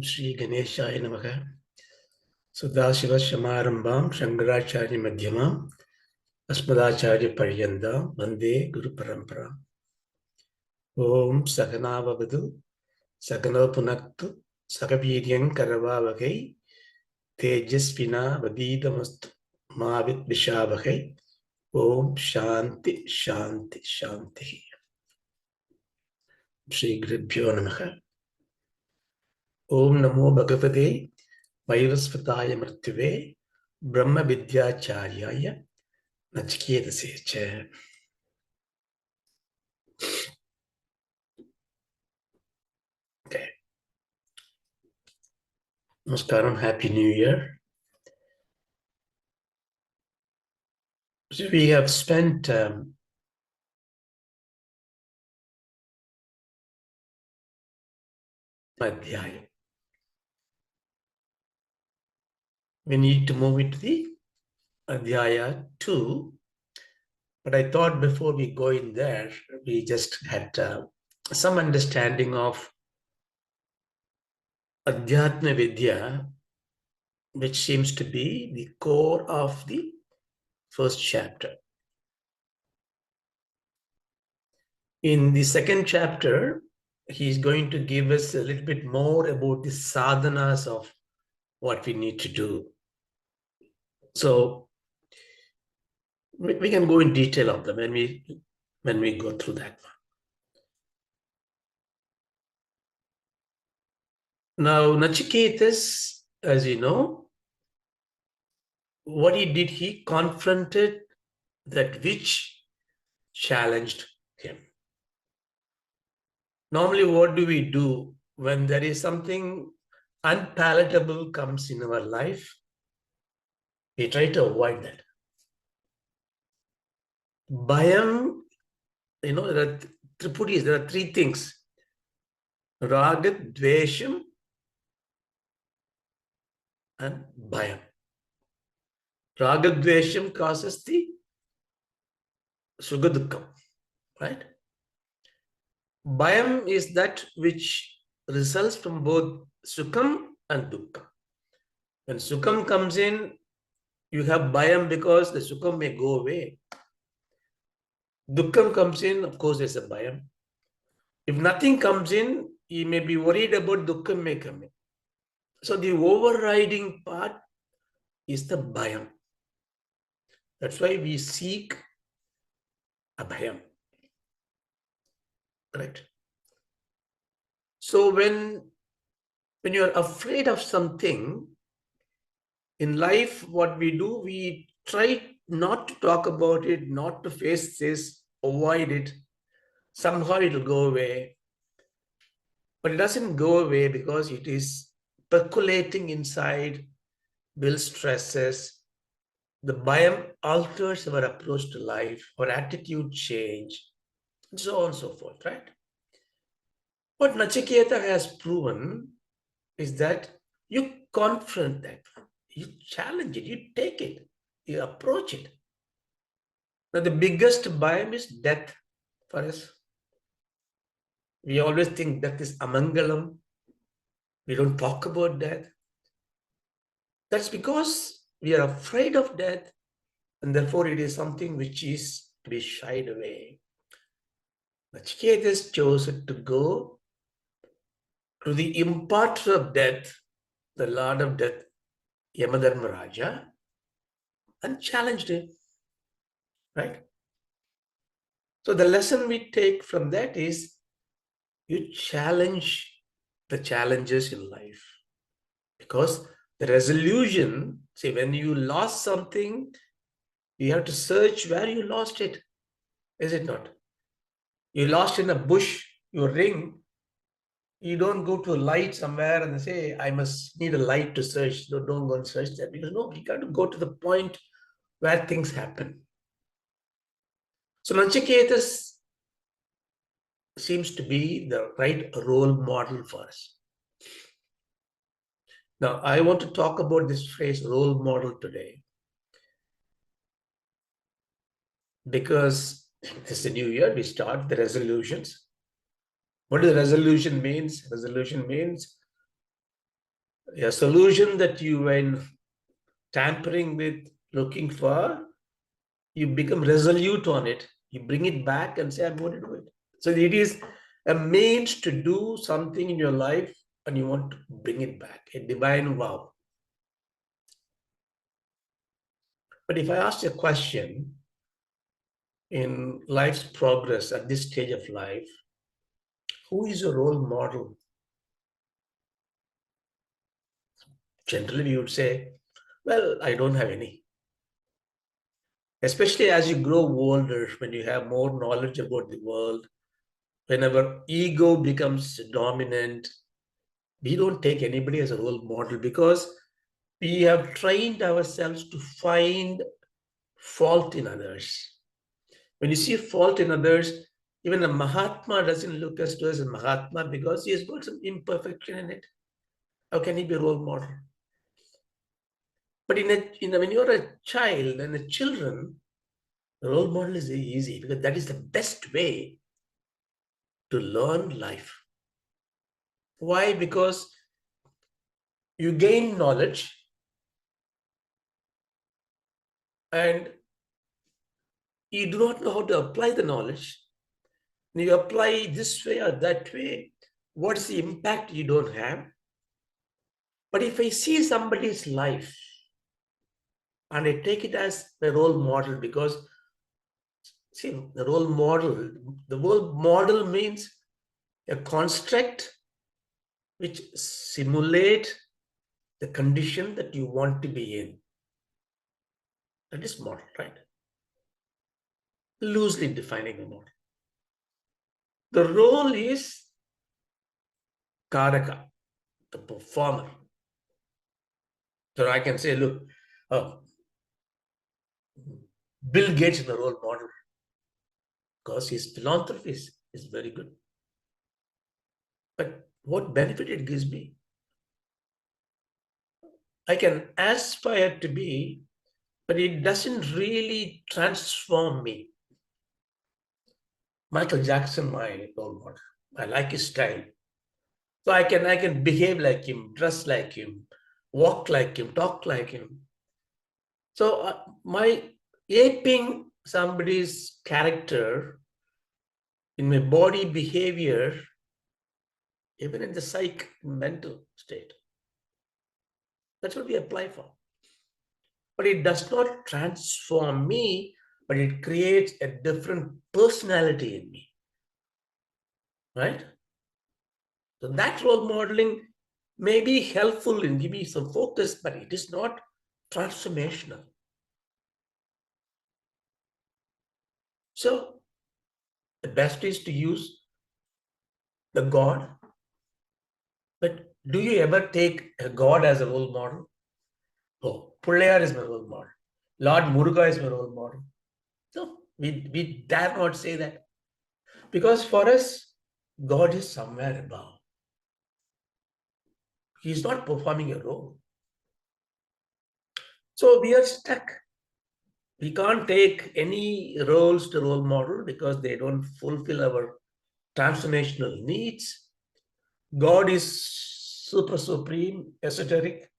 Shri Ganeshaya Namaha. Sadashiva Shamarambam Shankaracharya Madhyamam Asmadacharya Paryandam Vande Guru Parampara. Om Saganavavadu Sagano Punaktu Sagaviryan Karavavagai Tejasvina Vadidamastu Mavit Vishavahai. Om Shanti Shanti Shanti. Shri Gurubhyo Namaha. Om Namo Bhagavate Vaivasvataya Mrityave Brahma Vidya Charyaya Nachiketasya. Okay. Namaskaram, Happy New Year. So we have spent Adhyatma. We need to move into the Adhyaya 2. But I thought before we go in there, we just had some understanding of Adhyatma Vidya, which seems to be the core of the first chapter. In the second chapter, he's going to give us a little bit more about the sadhanas of what we need to do. So we can go in detail of them when we go through that one. Now, Nachiketas, as you know, what he did, he confronted that which challenged him. Normally, what do we do when there is something unpalatable comes in our life? We try to avoid that. Bhayam, there are Triputis, there are three things. Raga, Dvesham, and Bhayam. Raga, Dvesham causes the Sugadukam, right? Bhayam is that which results from both Sukham and Dukkam. When Sukham comes in, you have Bhayam because the Sukham may go away. Dukkam comes in, of course, there's a Bhayam. If nothing comes in, you may be worried about Dukkam may come in. So the overriding part is the Bhayam. That's why we seek Abhayam. Correct? So when you are afraid of something, in life, what we do, we try not to talk about it, not to face this, avoid it. Somehow it will go away. But it doesn't go away because it is percolating inside, builds stresses. The Bhayam alters our approach to life, our attitude change, and so on and so forth, right? What Nachiketa has proven is that you confront that, you challenge it, you take it, you approach it. Now, the biggest Bhayam is death for us. We always think death is amangalam. We don't talk about death. That's because we are afraid of death, and therefore it is something which is to be shied away. Nachiketas has chosen to go to the imparter of death, the Lord of death, Yamadharmaraja, and challenged him. Right? So the lesson we take from that is you challenge the challenges in life. Because the resolution, see, when you lost something, you have to search where you lost it. Is it not? You lost in a bush, your ring. You don't go to a light somewhere and say, I must need a light to search. No, don't go and search that. Because no, you got to go to the point where things happen. So Nachiketas seems to be the right role model for us. Now, I want to talk about this phrase role model today because it's the new year, we start the resolutions. What does resolution means? Resolution means A solution that you were tampering with, looking for, you become resolute on it. You bring it back and say, I'm going to do it. So it is a means to do something in your life and you want to bring it back, a divine vow. But if I ask you a question in life's progress at this stage of life, who is your role model? Generally, we would say, well, I don't have any. Especially as you grow older, when you have more knowledge about the world, whenever ego becomes dominant, we don't take anybody as a role model because we have trained ourselves to find fault in others. When you see fault in others, even a Mahatma doesn't look us to as a Mahatma because he has got some imperfection in it. How can he be a role model? But when you're a child and a children, the role model is very easy because that is the best way to learn life. Why? Because you gain knowledge and you do not know how to apply the knowledge. When you apply this way or that way, what's the impact you don't have? But if I see somebody's life and I take it as a role model, because see, the role model means a construct which simulate the condition that you want to be in. That is model, right? Loosely defining the model. The role is Karaka, the performer. So I can say, look, Bill Gates is the role model because his philanthropy is very good. But what benefit it gives me? I can aspire to be, but it doesn't really transform me. Michael Jackson, my role model. I like his style. So I can behave like him, dress like him, walk like him, talk like him. So my aping somebody's character in my body behavior, even in the mental state, that's what we apply for. But it does not transform me, but it creates a different personality in me, right? So that role modeling may be helpful in giving some focus, but it is not transformational. So the best is to use the God. But do you ever take a God as a role model? Oh, Pullayar is my role model. Lord Muruga is my role model. No, we dare not say that. Because for us, God is somewhere above. He is not performing a role. So we are stuck. We can't take any roles to role model because they don't fulfill our transformational needs. God is super supreme, esoteric.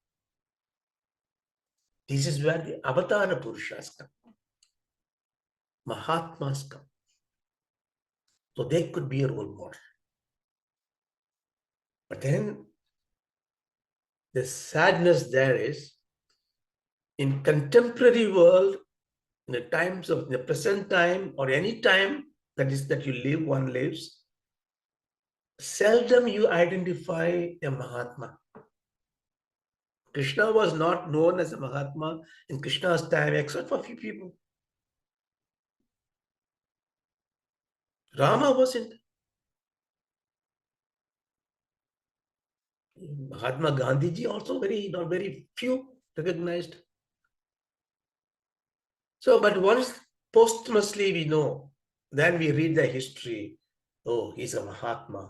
This is where the Avatara Purushas come, Mahatmas come. So they could be a role model. But then the sadness there is in contemporary world, in the present time or any time that you live, one lives, seldom you identify a Mahatma. Krishna was not known as a Mahatma in Krishna's time, except for a few people. Rama wasn't. Mahatma Gandhiji also not very few recognized. So, but once posthumously we know, then we read the history. Oh, he's a Mahatma.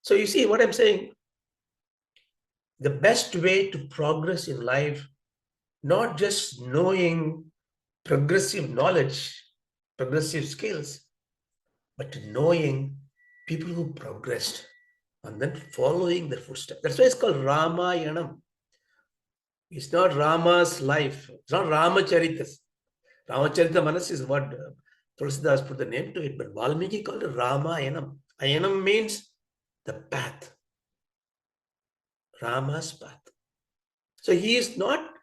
So you see what I'm saying? The best way to progress in life, not just knowing progressive knowledge, progressive skills, but knowing people who progressed. and then following the footsteps. That's why it's called Ramayanam. It's not Rama's life. It's not Ramacharitas. Ramacharita is what Tulsidas put the name to it, but Valmiki called it Ramayanam. Ayanam means the path, Rama's path. So he is not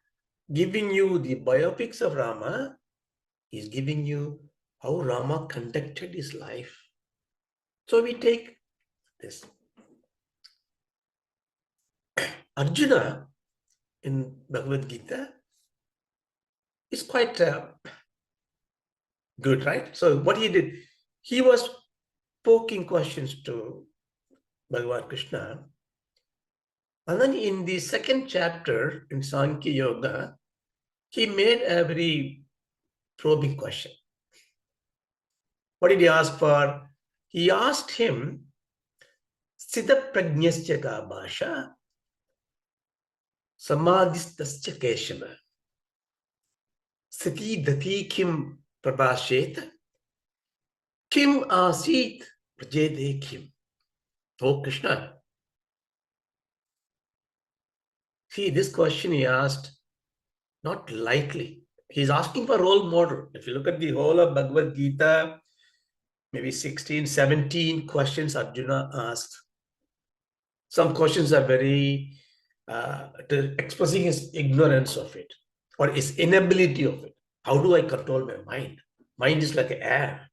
giving you the biopics of Rama, he is giving you how Rama conducted his life. So we take this. Arjuna in Bhagavad Gita is quite good, right? So what he did, he was poking questions to Bhagavan Krishna. And then in the second chapter in Sankhya Yoga, he made a very probing question. What did he ask for? He asked him, Sthitha prajnasya ka bhasha, samadhistasya keshava, sthiti dhati kim prabhashet, kim asit prajede kim. Oh Krishna. See, this question he asked not lightly. He's asking for a role model. If you look at the whole of Bhagavad Gita, maybe 16, 17 questions Arjuna asked. Some questions are very expressing his ignorance of it or his inability of it. How do I control my mind? Mind is like air.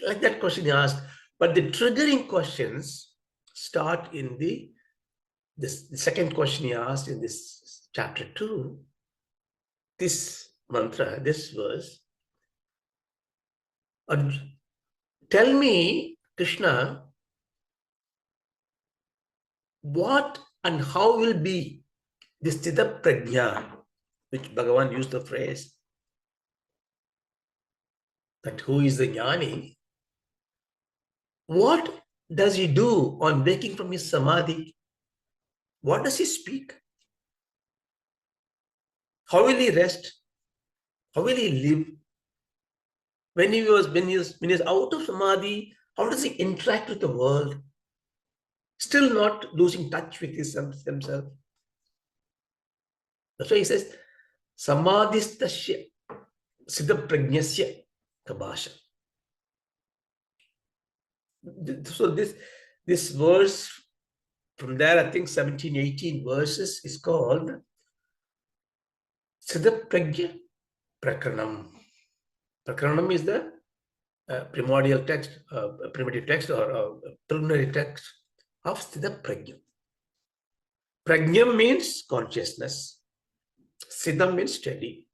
Like that question he asked. But the triggering questions start in the second question he asked in this chapter 2. This mantra, this verse. Tell me, Krishna, what and how will be this Sthitha Prajna, which Bhagavan used the phrase, that who is the Jnani, what does he do on waking from his Samadhi? What does he speak? How will he rest? How will he live? When he is out of Samadhi, how does he interact with the world? Still not losing touch with himself. That's why he says, Samadhistasya Siddha Prajnasya Kabasha. So this verse, from there, I think 17, 18 verses is called Siddha Prajna Prakaranam. Prakaranam is the primordial text, primitive text or preliminary text of Siddha Prajna. Prajna means consciousness. Siddha means steady.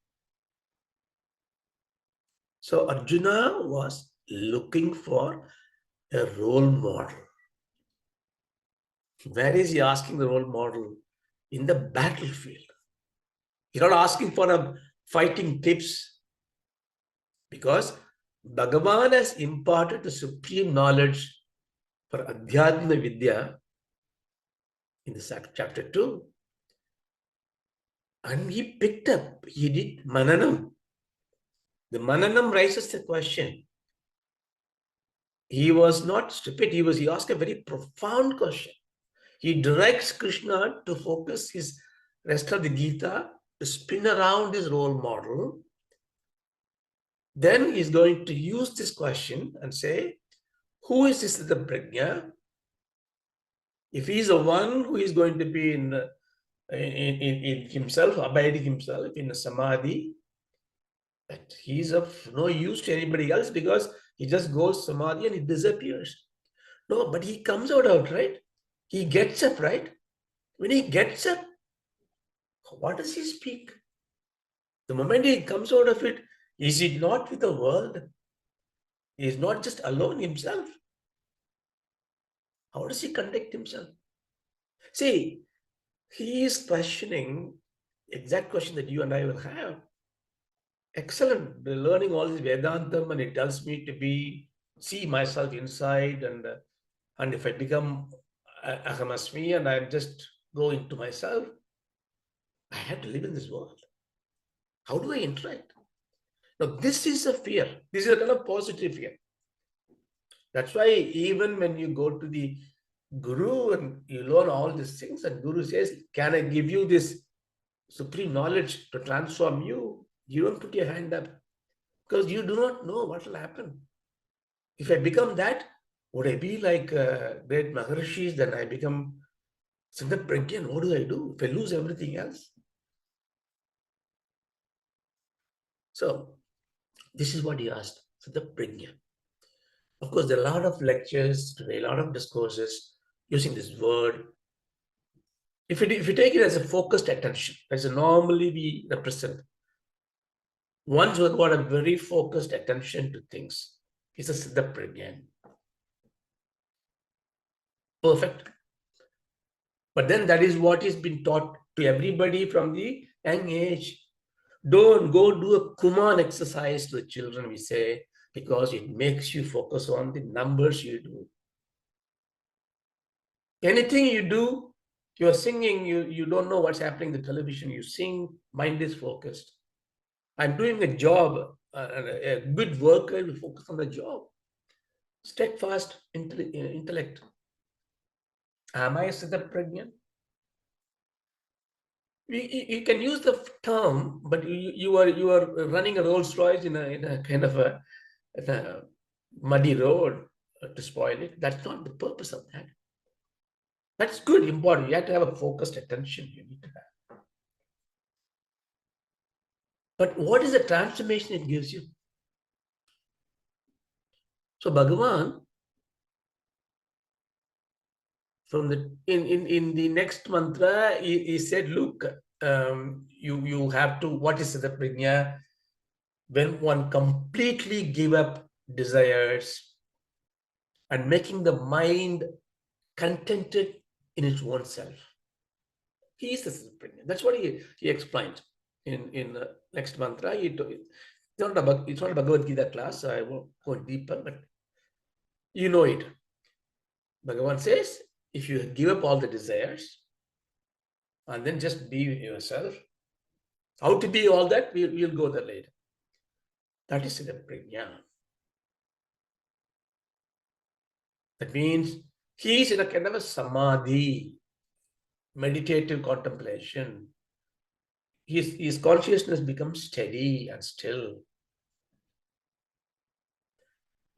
So Arjuna was looking for a role model. Where is he asking the role model? In the battlefield. He's not asking for a fighting tips, because Bhagavan has imparted the supreme knowledge for Adhyatma Vidya in the chapter 2. And he picked up, he did Mananam. The Mananam raises the question. He was not stupid, he asked a very profound question. He directs Krishna to focus his rest of the Gita to spin around his role model. Then he's going to use this question and say, who is this Sthitha Prajna? If he's the one who is going to be in himself, abiding himself in a Samadhi, that he's of no use to anybody else, because he just goes Samadhi and he disappears. No, but he comes out, right? He gets up, right? When he gets up, what does he speak? The moment he comes out of it, is it not with the world? He is not just alone himself. How does he conduct himself? See, he is questioning exact question that you and I will have. Excellent, learning all this Vedantam, and it tells me to see myself inside, and if I become Ahamasmi and I'm just going to myself, I have to live in this world. How do I interact? Now, this is a fear. This is a kind of positive fear. That's why even when you go to the Guru and you learn all these things, and Guru says, can I give you this supreme knowledge to transform you? You don't put your hand up because you do not know what will happen. If I become that, would I be like great Maharishis? Then I become Siddha Pragyan. What do I do if I lose everything else? So this is what he asked, Siddha Pragyan. Of course, there are a lot of lectures today, a lot of discourses using this word. If you take it as a focused attention, as normally we represent, one's who got a very focused attention to things is a Siddha Pragyan. Perfect. But then that is what is been taught to everybody from the young age. Don't go do a Kuman exercise to the children, we say, because it makes you focus on the numbers you do. Anything you do, you're singing, you don't know what's happening in the television, you sing, mind is focused. I'm doing a job, a good worker will focus on the job. Steadfast intellect. Am I Siddha Prajna? You can use the term, but you are running a Rolls Royce in a kind of a muddy road to spoil it. That's not the purpose of that. That's good, important. You have to have a focused attention. You need to have. But what is the transformation it gives you? So Bhagavan, from the in the next mantra, he said, look, you have to, what is the prajna? When one completely give up desires and making the mind contented in its own self. He is the prajna. That's what he explained in the next mantra. It's not a Bhagavad Gita class, so I won't go deeper, but you know it. Bhagavan says, if you give up all the desires and then just be yourself, how to be all that, we'll go there later. That is the prajna. That means he is in a kind of a samadhi, meditative contemplation. His consciousness becomes steady and still.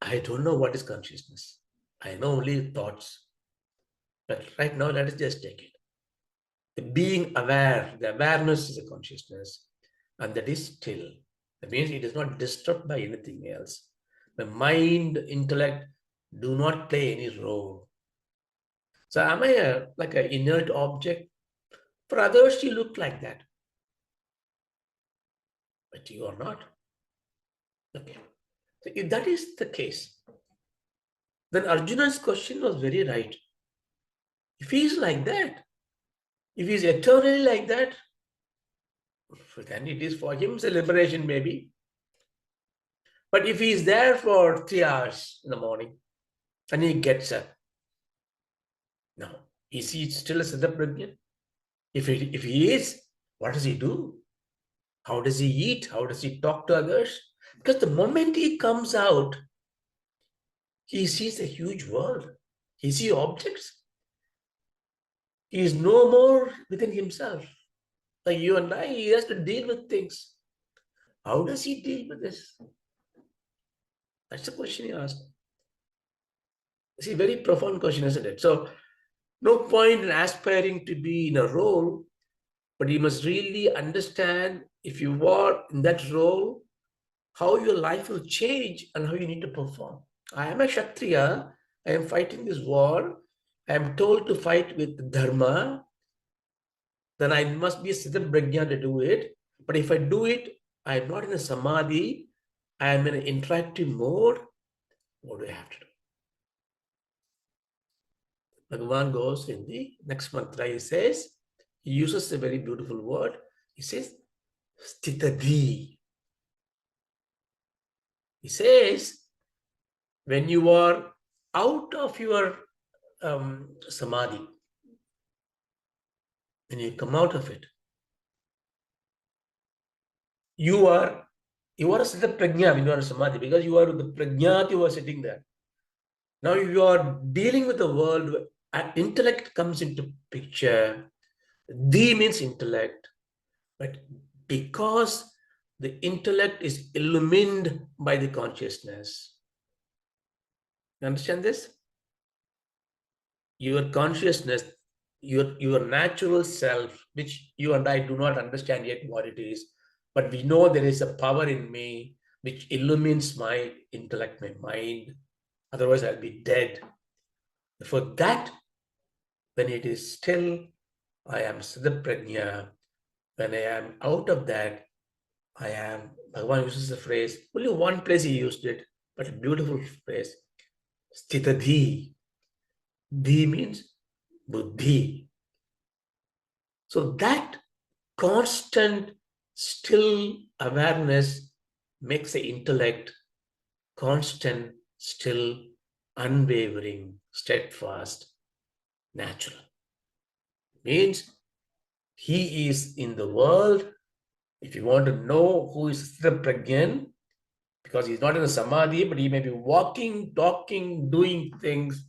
I don't know what is consciousness. I know only thoughts. But right now, let us just take it. The being aware, the awareness is a consciousness, and that is still. That means it is not disturbed by anything else. The mind, intellect do not play any role. So am I like an inert object? For others, you look like that. But you are not. Okay. So if that is the case, then Arjuna's question was very right. If he is like that, if he is eternally like that, then it is for him a liberation maybe. But if he is there for 3 hours in the morning and he gets up, no, is he still a Siddha Prajna? If he is, what does he do? How does he eat? How does he talk to others? Because the moment he comes out, he sees a huge world. He sees objects. He is no more within himself. Like you and I, he has to deal with things. How does he deal with this? That's the question he asked. See, very profound question, isn't it? So, no point in aspiring to be in a role, but you must really understand if you are in that role, how your life will change and how you need to perform. I am a Kshatriya. I am fighting this war. I am told to fight with Dharma. Then I must be a Siddha Prajna to do it. But if I do it, I am not in a Samadhi. I am in an interactive mode. What do I have to do? Bhagavan goes in the next mantra. He uses a very beautiful word. He says, Sthitadhi. He says, when you are out of your samadhi, when you come out of it, you are a Siddha Prajna when you are in samadhi because you are the Prajnat, you are sitting there. Now you are dealing with the world, intellect comes into picture. The means intellect, but because the intellect is illumined by the consciousness. You understand this? Your consciousness, your natural self, which you and I do not understand yet what it is, but we know there is a power in me which illumines my intellect, my mind. Otherwise, I'll be dead. For that, when it is still, I am Sthitha Prajna. When I am out of that, I am, Bhagavan uses the phrase, only one place he used it, but a beautiful phrase, Sthitha. Dhi means buddhi. So that constant still awareness makes the intellect constant, still, unwavering, steadfast, natural. Means he is in the world. If you want to know who is Sthitha Prajna, because he's not in a samadhi, but he may be walking, talking, doing things,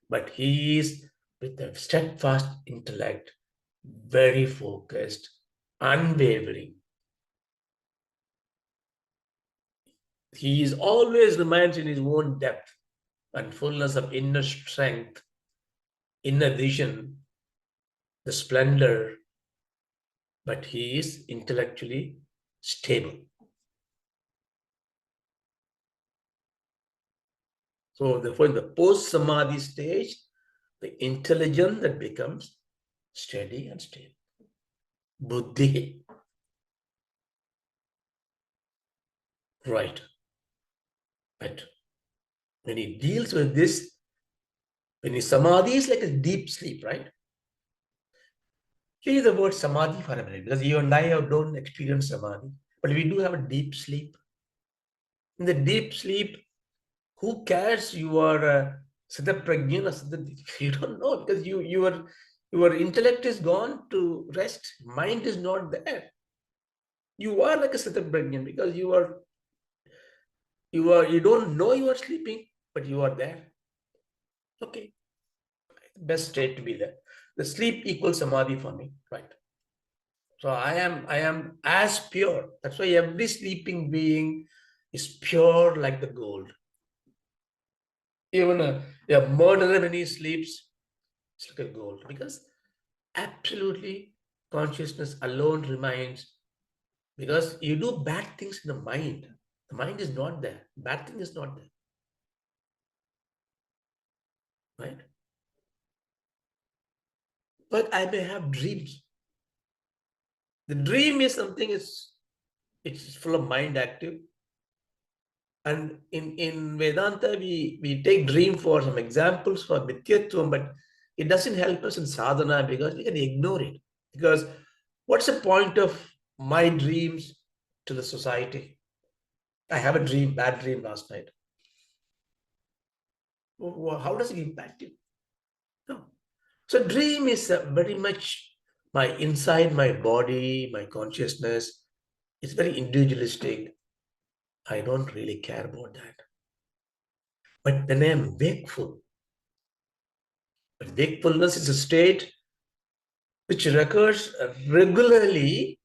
but he is with a steadfast intellect, very focused, unwavering. He is always remains in his own depth and fullness of inner strength, inner vision, the splendor, but he is intellectually stable. So therefore, in the post-samadhi stage, the intelligence that becomes steady and stable. Buddhi. Right. But when he deals with this, when he samadhi is like a deep sleep, right? Use the word samadhi for a minute, because you and I don't experience samadhi, but we do have a deep sleep. In the deep sleep, who cares you are Sthitha Prajna or Sthitha? You don't know, because your intellect is gone to rest. Mind is not there. You are like a Sthitha Prajna because you don't know you are sleeping, but you are there. Okay. Best state to be there. The sleep equals samadhi for me, right? So I am as pure. That's why every sleeping being is pure like the gold. Even a murderer, when he sleeps, it's like a gold, because absolutely consciousness alone remains. Because you do bad things in the mind. The mind is not there. Bad thing is not there. Right? But I may have dreams. The dream is something, it's full of mind active. And in Vedanta, we take dream for some examples for Vithyatvam, but it doesn't help us in sadhana because we can ignore it. Because what's the point of my dreams to the society? I have a dream, bad dream last night. How does it impact you? No. So dream is very much my inside my body, my consciousness. It's very individualistic. I don't really care about that. But when I am wakeful, but wakefulness is a state which recurs regularly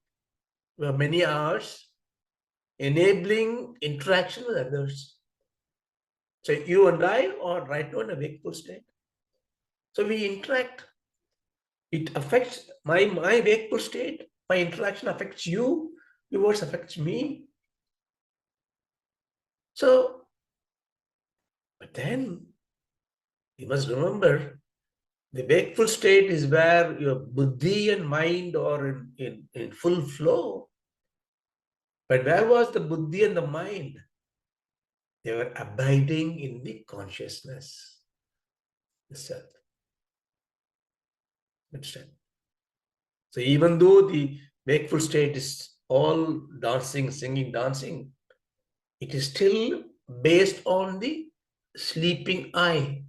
for many hours, enabling interaction with others. So you and I are right now in a wakeful state. So we interact. It affects my wakeful state. My interaction affects you. Yours affects me. So, but then you must remember, the wakeful state is where your buddhi and mind are in full flow. But where was the buddhi and the mind? They were abiding in the consciousness, the self. Understand? So even though the wakeful state is all dancing, singing, dancing, it is still based on the sleeping I.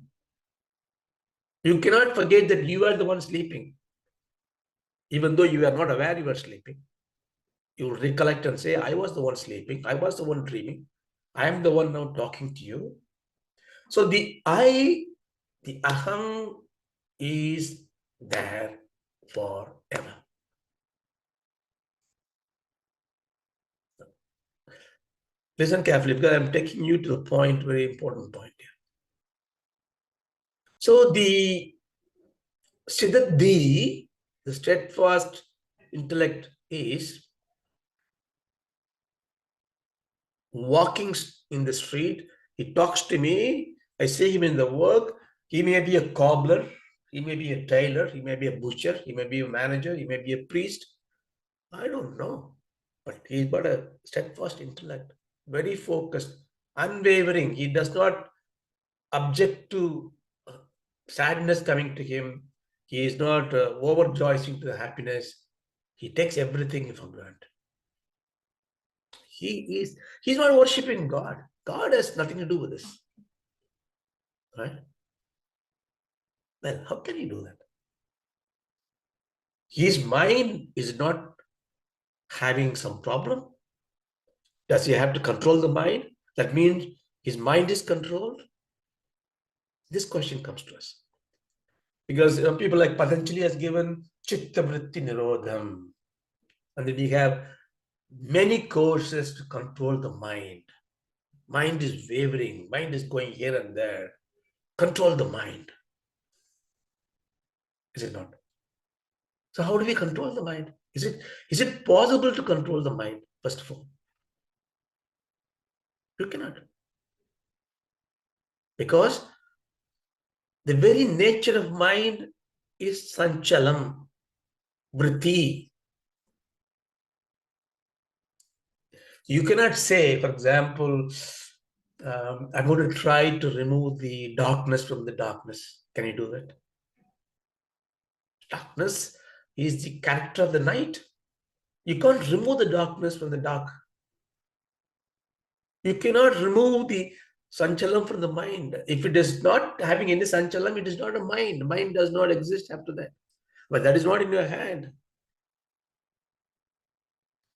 You cannot forget that you are the one sleeping. Even though you are not aware you are sleeping, you will recollect and say, I was the one sleeping, I was the one dreaming, I am the one now talking to you. So the I, the aham is there forever. Listen carefully because I'm taking you to the point, very important point here. So the Siddhati, the steadfast intellect, is walking in the street. He talks to me. I see him in the work. He may be a cobbler. He may be a tailor. He may be a butcher. He may be a manager. He may be a priest. I don't know. But he's got a steadfast intellect, very focused, unwavering. He does not object to sadness coming to him. He is not overjoying to the happiness. He takes everything for granted. He's not worshipping God. God has nothing to do with this. Right? Well, how can he do that? His mind is not having some problem. Does he have to control the mind? That means his mind is controlled. This question comes to us. Because people like Patanjali has given Chitta Vritti Nirodham. And then we have many courses to control the mind. Mind is wavering. Mind is going here and there. Control the mind. Is it not? So how do we control the mind? Is it possible to control the mind, first of all? You cannot. Because the very nature of mind is sanchalam, vritti. You cannot say, for example, I'm going to try to remove the darkness from the darkness. Can you do that? Darkness is the character of the night. You can't remove the darkness from the dark. You cannot remove the sanchalam from the mind. If it is not having any sanchalam, it is not a mind. Mind does not exist after that. But that is not in your hand.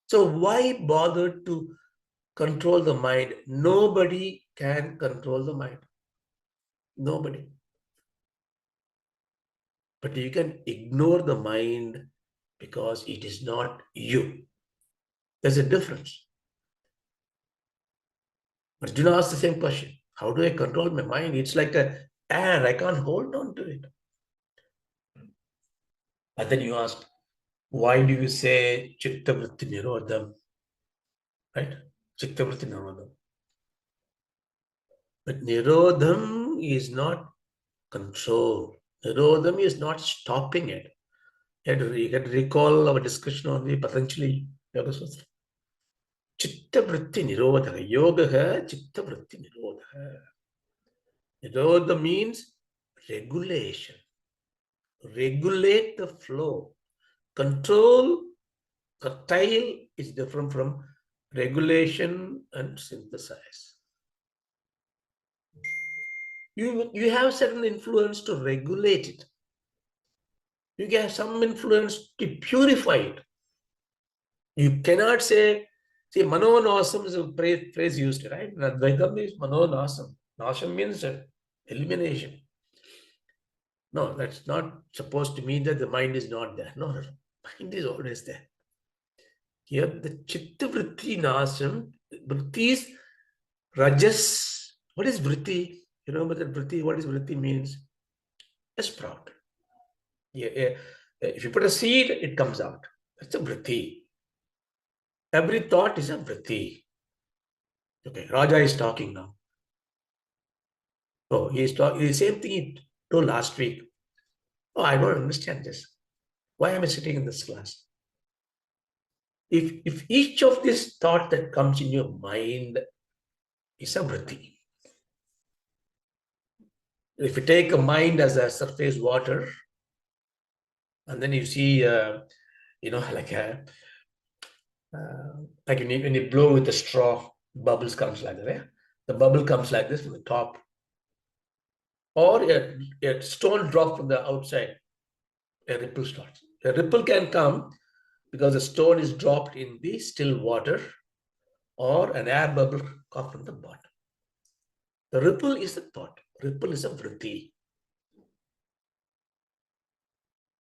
So why bother to control the mind? Nobody can control the mind. Nobody. But you can ignore the mind because it is not you. There's a difference. Arjuna asked the same question. How do I control my mind? It's like a air. I can't hold on to it. And then you ask, why do you say Chitta Vritti Nirodham? Right? Chitta Vritti Nirodham. But Nirodham is not control. Nirodham is not stopping it. You can recall our discussion on the Patanjali Yoga Sutra. Chitta Vritti Nirodha. Yoga Chitta Vritti Nirodha. Nirodha means regulation. Regulate the flow. Control, curtail is different from regulation and synthesize. You have certain influence to regulate it. You have some influence to purify it. You cannot say, see, Mano-Nasam is a phrase used, right? Advaitam is Mano-Nasam. Nasam means elimination. No, that's not supposed to mean that the mind is not there. No, mind is always there. Here, the Chitta Vritti Nasam, Vritti is Rajas. What is Vritti? You know, but Vritti, what is Vritti means? A sprout. Yeah. If you put a seed, it comes out. That's a Vritti. Every thought is a Vritti. Okay, Raja is talking now. Oh, he's talking. The same thing he told last week. Oh, I don't understand this. Why am I sitting in this class? If each of these thought that comes in your mind is a Vritti. If you take a mind as a surface water, and then you see, like when you blow with a straw, bubbles comes like that. Yeah? The bubble comes like this from the top. Or a stone drop from the outside, a ripple starts. A ripple can come because the stone is dropped in the still water, or an air bubble comes from the bottom. The ripple is a thought. Ripple is a vritti.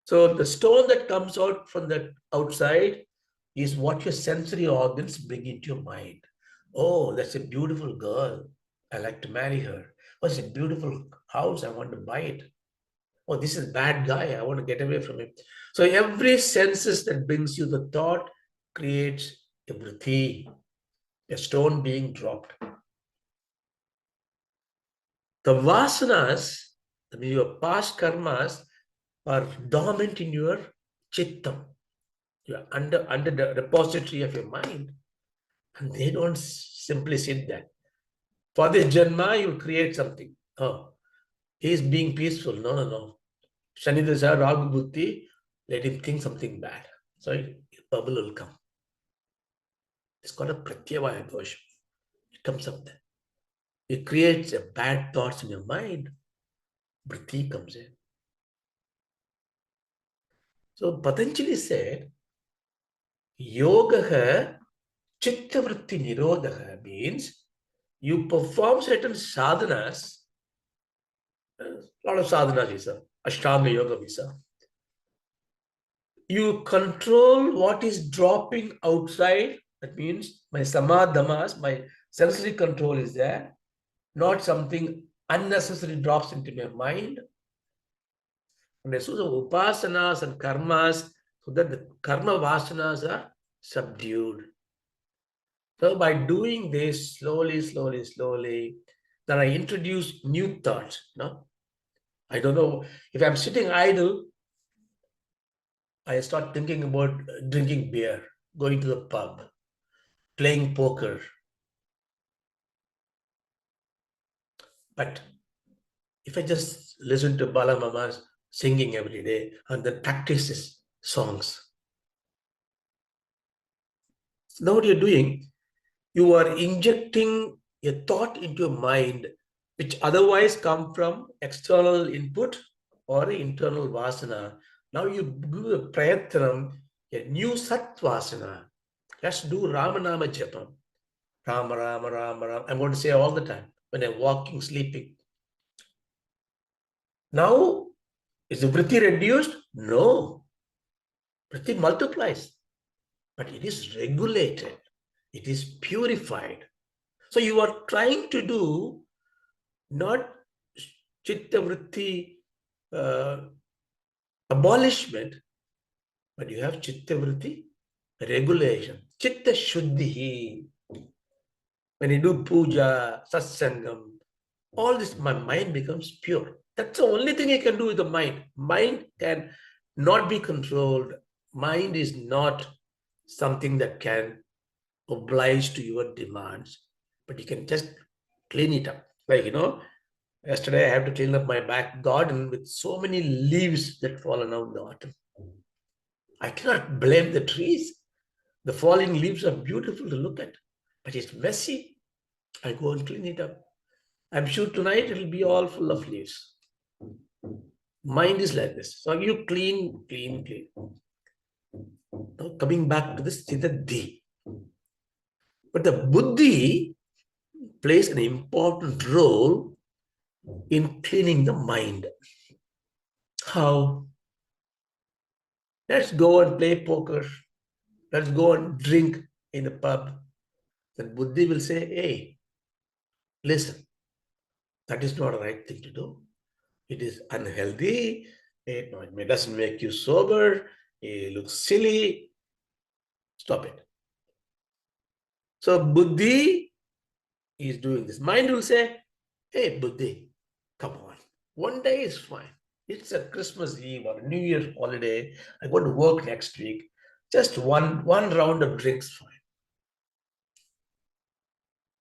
So the stone that comes out from the outside is what your sensory organs bring into your mind. Oh, that's a beautiful girl. I like to marry her. Oh, it's a beautiful house. I want to buy it. Oh, this is a bad guy. I want to get away from him. So every senses that brings you the thought creates a vritti, a stone being dropped. The vasanas, I mean your past karmas, are dormant in your chittam. You are under the repository of your mind. And they don't simply sit there. For this Janma, you create something. Oh, he is being peaceful. No, no, no. Shanidasa, Ragu Buddhi, let him think something bad. So a bubble will come. It's called a Pratyavaya dosha. It comes up there. It creates a bad thoughts in your mind. Vritti comes in. So Patanjali said, Yogaha Chittavritti Nirodha means you perform certain sadhanas. A lot of sadhanas is Ashtanga Yoga visa. You control what is dropping outside. That means my samadhamas, my sensory control is there. Not something unnecessary drops into my mind. And so the upasanas and karmas, so that the karma vasanas are subdued. So by doing this slowly, slowly, slowly, then I introduce new thoughts. No? I don't know, if I'm sitting idle, I start thinking about drinking beer, going to the pub, playing poker. But if I just listen to Bala Mama's singing every day and then practice his songs, now what you're doing, you are injecting a thought into your mind which otherwise come from external input or internal vasana. Now you do a prayatnam, a new sat vasana. Let's do Ramanama Japam. Rama, Rama, Rama, Rama. I'm going to say all the time when I'm walking, sleeping. Now, is the vritti reduced? No. Vritti multiplies, but it is regulated. It is purified. So you are trying to do not chitta vritti abolishment, but you have chitta vritti regulation. Chitta shuddhi. When you do puja, satsangam, all this, my mind becomes pure. That's the only thing you can do with the mind. Mind can not be controlled. Mind is not something that can oblige to your demands, but you can just clean it up. Like, yesterday I have to clean up my back garden with so many leaves that fallen out in the autumn. I cannot blame the trees. The falling leaves are beautiful to look at, but it's messy. I go and clean it up. I'm sure tonight it'll be all full of leaves. Mind is like this. So you clean, clean, clean. Now coming back to the Sthitha. But the Buddhi plays an important role in cleaning the mind. How? Let's go and play poker. Let's go and drink in the pub. Then Buddhi will say, hey, listen, that is not the right thing to do. It is unhealthy. It doesn't make you sober. It looks silly. Stop it. So Buddhi is doing this. Mind will say, hey, Buddhi, come on. One day is fine. It's a Christmas Eve or a New Year holiday. I go to work next week. Just one round of drinks, fine.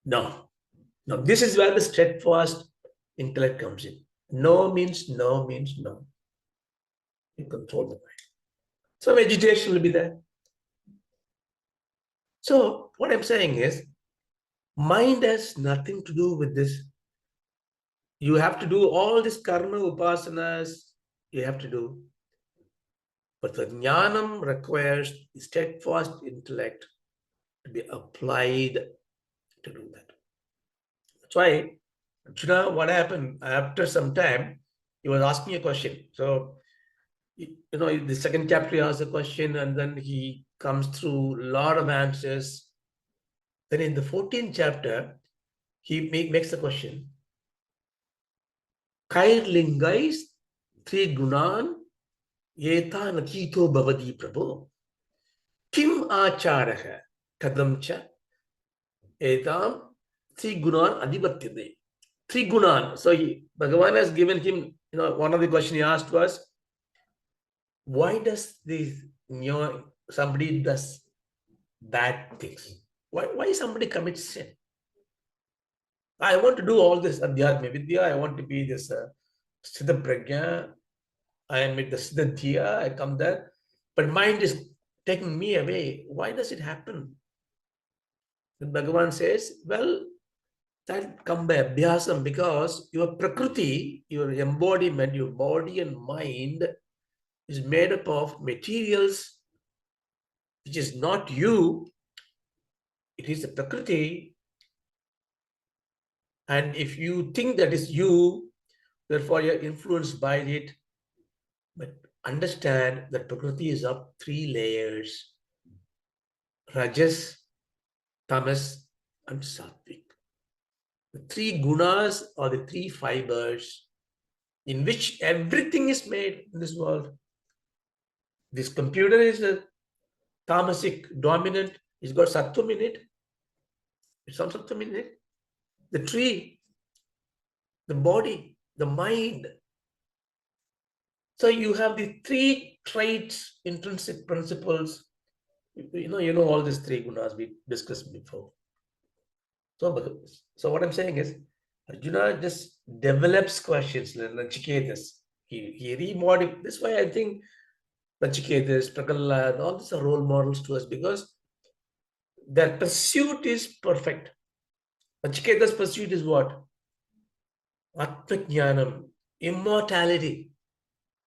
No. No. This is where the steadfast intellect comes in. No means no means no. You control the mind. So vegetation will be there. So what I'm saying is, mind has nothing to do with this. You have to do all this karma upasanas, you have to do. But the jnanam requires steadfast intellect to be applied to do that. That's why Arjuna, what happened? After some time, he was asking a question. So, the second chapter he asks a question and then he comes through a lot of answers. Then in the 14th chapter, he makes the question. Kair lingais tri gunan eta nakito bhavadi prabhu. Kim acharah kadam cha etam three gunan adhipatyade. Three gunan. So Bhagavan has given him, one of the questions he asked was, why does somebody does bad things? Why somebody commits sin? I want to do all this Adhyatma Vidya. I want to be this Sthitha Prajna. I am with the Sthitha. I come there. But mind is taking me away. Why does it happen? And Bhagavan says, well, that come by abhyasam, because your prakriti, your embodiment, your body and mind is made up of materials which is not you. It is the prakriti. And if you think that is you, therefore you're influenced by it. But understand that prakriti is of three layers: rajas, tamas, and sattvic. The three gunas are the three fibers in which everything is made in this world. This computer is a tamasic dominant, it's got sattvam in it. It's some sattvam in it. The tree, the body, the mind. So you have the three traits, intrinsic principles. You know all these three gunas we discussed before. So what I'm saying is, Arjuna just develops questions. Nachiketas, he remodifies. This is why I think Nachiketas, Prakalad, all these are role models to us, because their pursuit is perfect. Nachiketa's pursuit is what? Atmajnanam, immortality.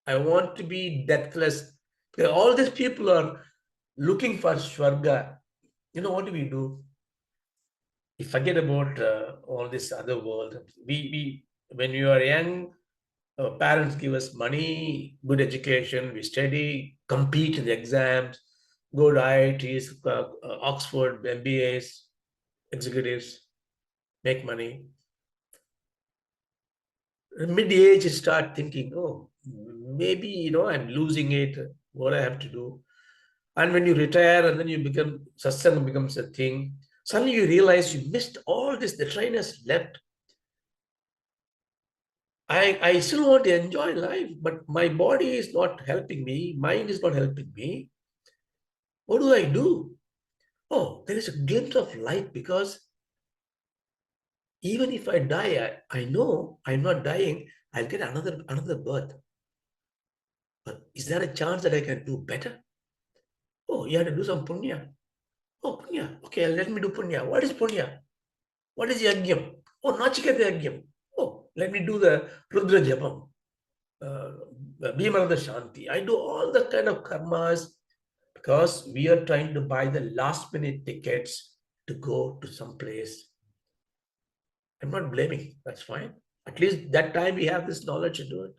I want to be deathless. Because all these people are looking for Swarga. What do we do? We forget about all this other world. We when you are young, our parents give us money, good education, we study, compete in the exams, go to IITs, Oxford, MBAs, executives, make money. Mid-age, start thinking, oh, maybe, I'm losing it, what I have to do. And when you retire and then you become, satsang becomes a thing, suddenly you realize you missed all this, the train has left. I still want to enjoy life, but my body is not helping me, mind is not helping me. What do I do? Oh, there is a glimpse of light, because even if I die, I know I'm not dying, I'll get another birth. But is there a chance that I can do better? Oh, you have to do some punya. Oh, punya. Okay, let me do punya. What is punya? What is yagyam? Oh, nachiketa yagyam. Oh, let me do the Rudra Japam. Bhimarada Shanti. I do all the kind of karmas because we are trying to buy the last minute tickets to go to some place. I'm not blaming. That's fine. At least that time we have this knowledge to do it.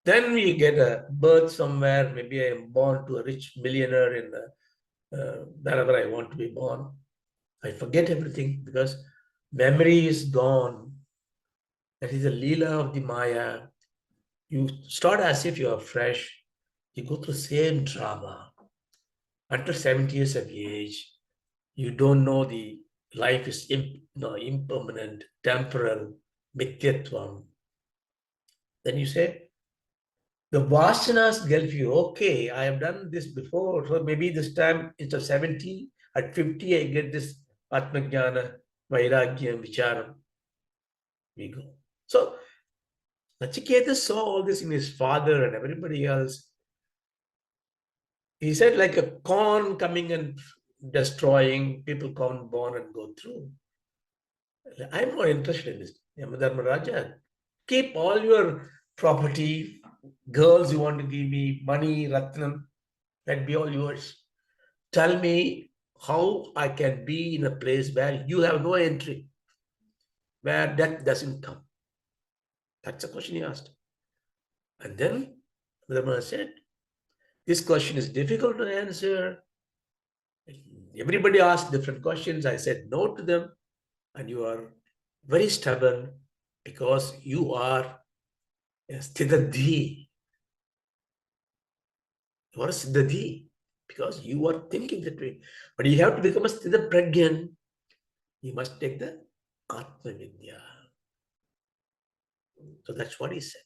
Then we get a birth somewhere. Maybe I am born to a rich millionaire in wherever I want to be born. I forget everything because memory is gone. That is the Leela of the Maya. You start as if you are fresh. You go through the same drama until 70 years of age. You don't know the life is impermanent, temporal, mithyatvam. Then you say, the vasanas help you. Okay, I have done this before. So maybe this time instead of 70, at 50, I get this Atmajnana, Vairagyam, Vicharam. We go. So Nachiketa saw all this in his father and everybody else. He said, like a corn coming and destroying, people come born and go through. I'm not interested in this. Yamadharma Raja, keep all your property, girls you want to give me, money, Ratnam, that be all yours. Tell me how I can be in a place where you have no entry. where death doesn't come? That's the question he asked. And then Brahma said, this question is difficult to answer. Everybody asked different questions. I said no to them. And you are very stubborn because you are a Sthitha. You are a Siddhati because you are thinking that way. But you have to become a Sthitha Prajna. You must take the Atma Vidya. So that's what he said.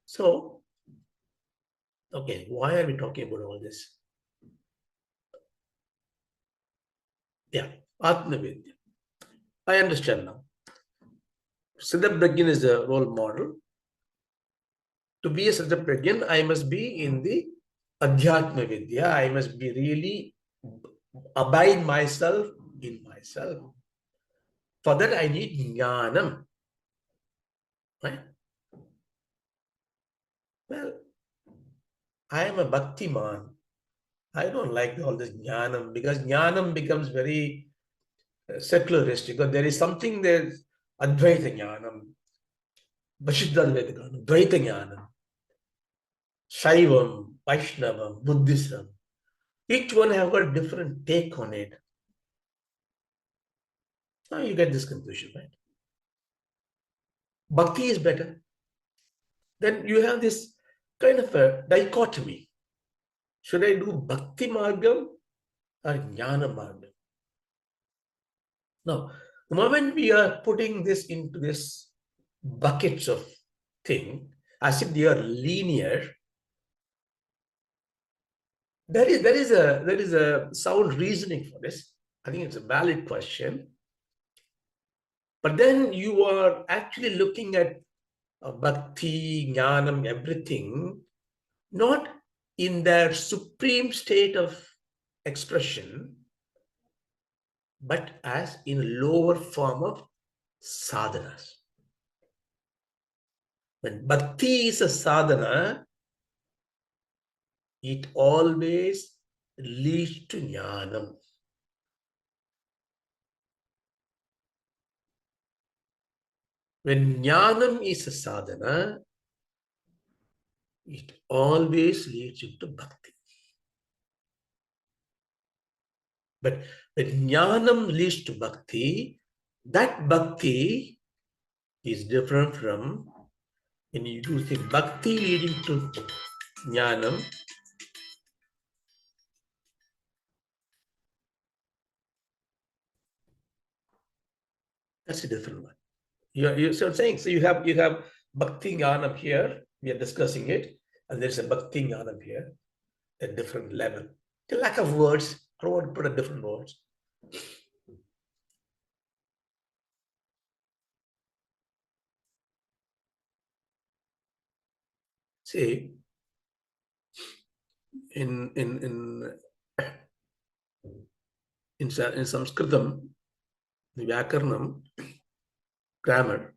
So, okay, why are we talking about all this? Yeah, Atma Vidya. I understand now. Siddha Prajna is a role model. To be a Siddha Prajna, I must be in the Adhyatma Vidya. I must be really abide myself in myself. For that, I need jnanam. Right? Well, I am a bhakti man. I don't like all this jnanam because jnanam becomes very secularistic. Because there is something there, Advaita jnanam, Vashiddha Advaita jnanam, Dvaita jnanam, Shaivam, Vaishnavam, Buddhism. Each one have got a different take on it. Now you get this confusion, right? Bhakti is better. Then you have this kind of a dichotomy. Should I do Bhakti Margam or Jnana Margam? Now, the moment we are putting this into this buckets of thing, as if they are linear, there is a sound reasoning for this. I think it's a valid question. But then you are actually looking at bhakti, jnanam, everything, not in their supreme state of expression, but as in a lower form of sadhanas. When bhakti is a sadhana, it always leads to jnanam. When jnanam is a sadhana, it always leads into bhakti. But when jnanam leads to bhakti, that bhakti is different from when you do think bhakti leading to jnanam. That's a different one. You're saying, so you have bhakti jnanam here, we are discussing it, and there's a bhakti jnanam here, a different level. The lack of words, I don't want to put a different words. See, in Sanskritam, the Vyakaranam, grammar,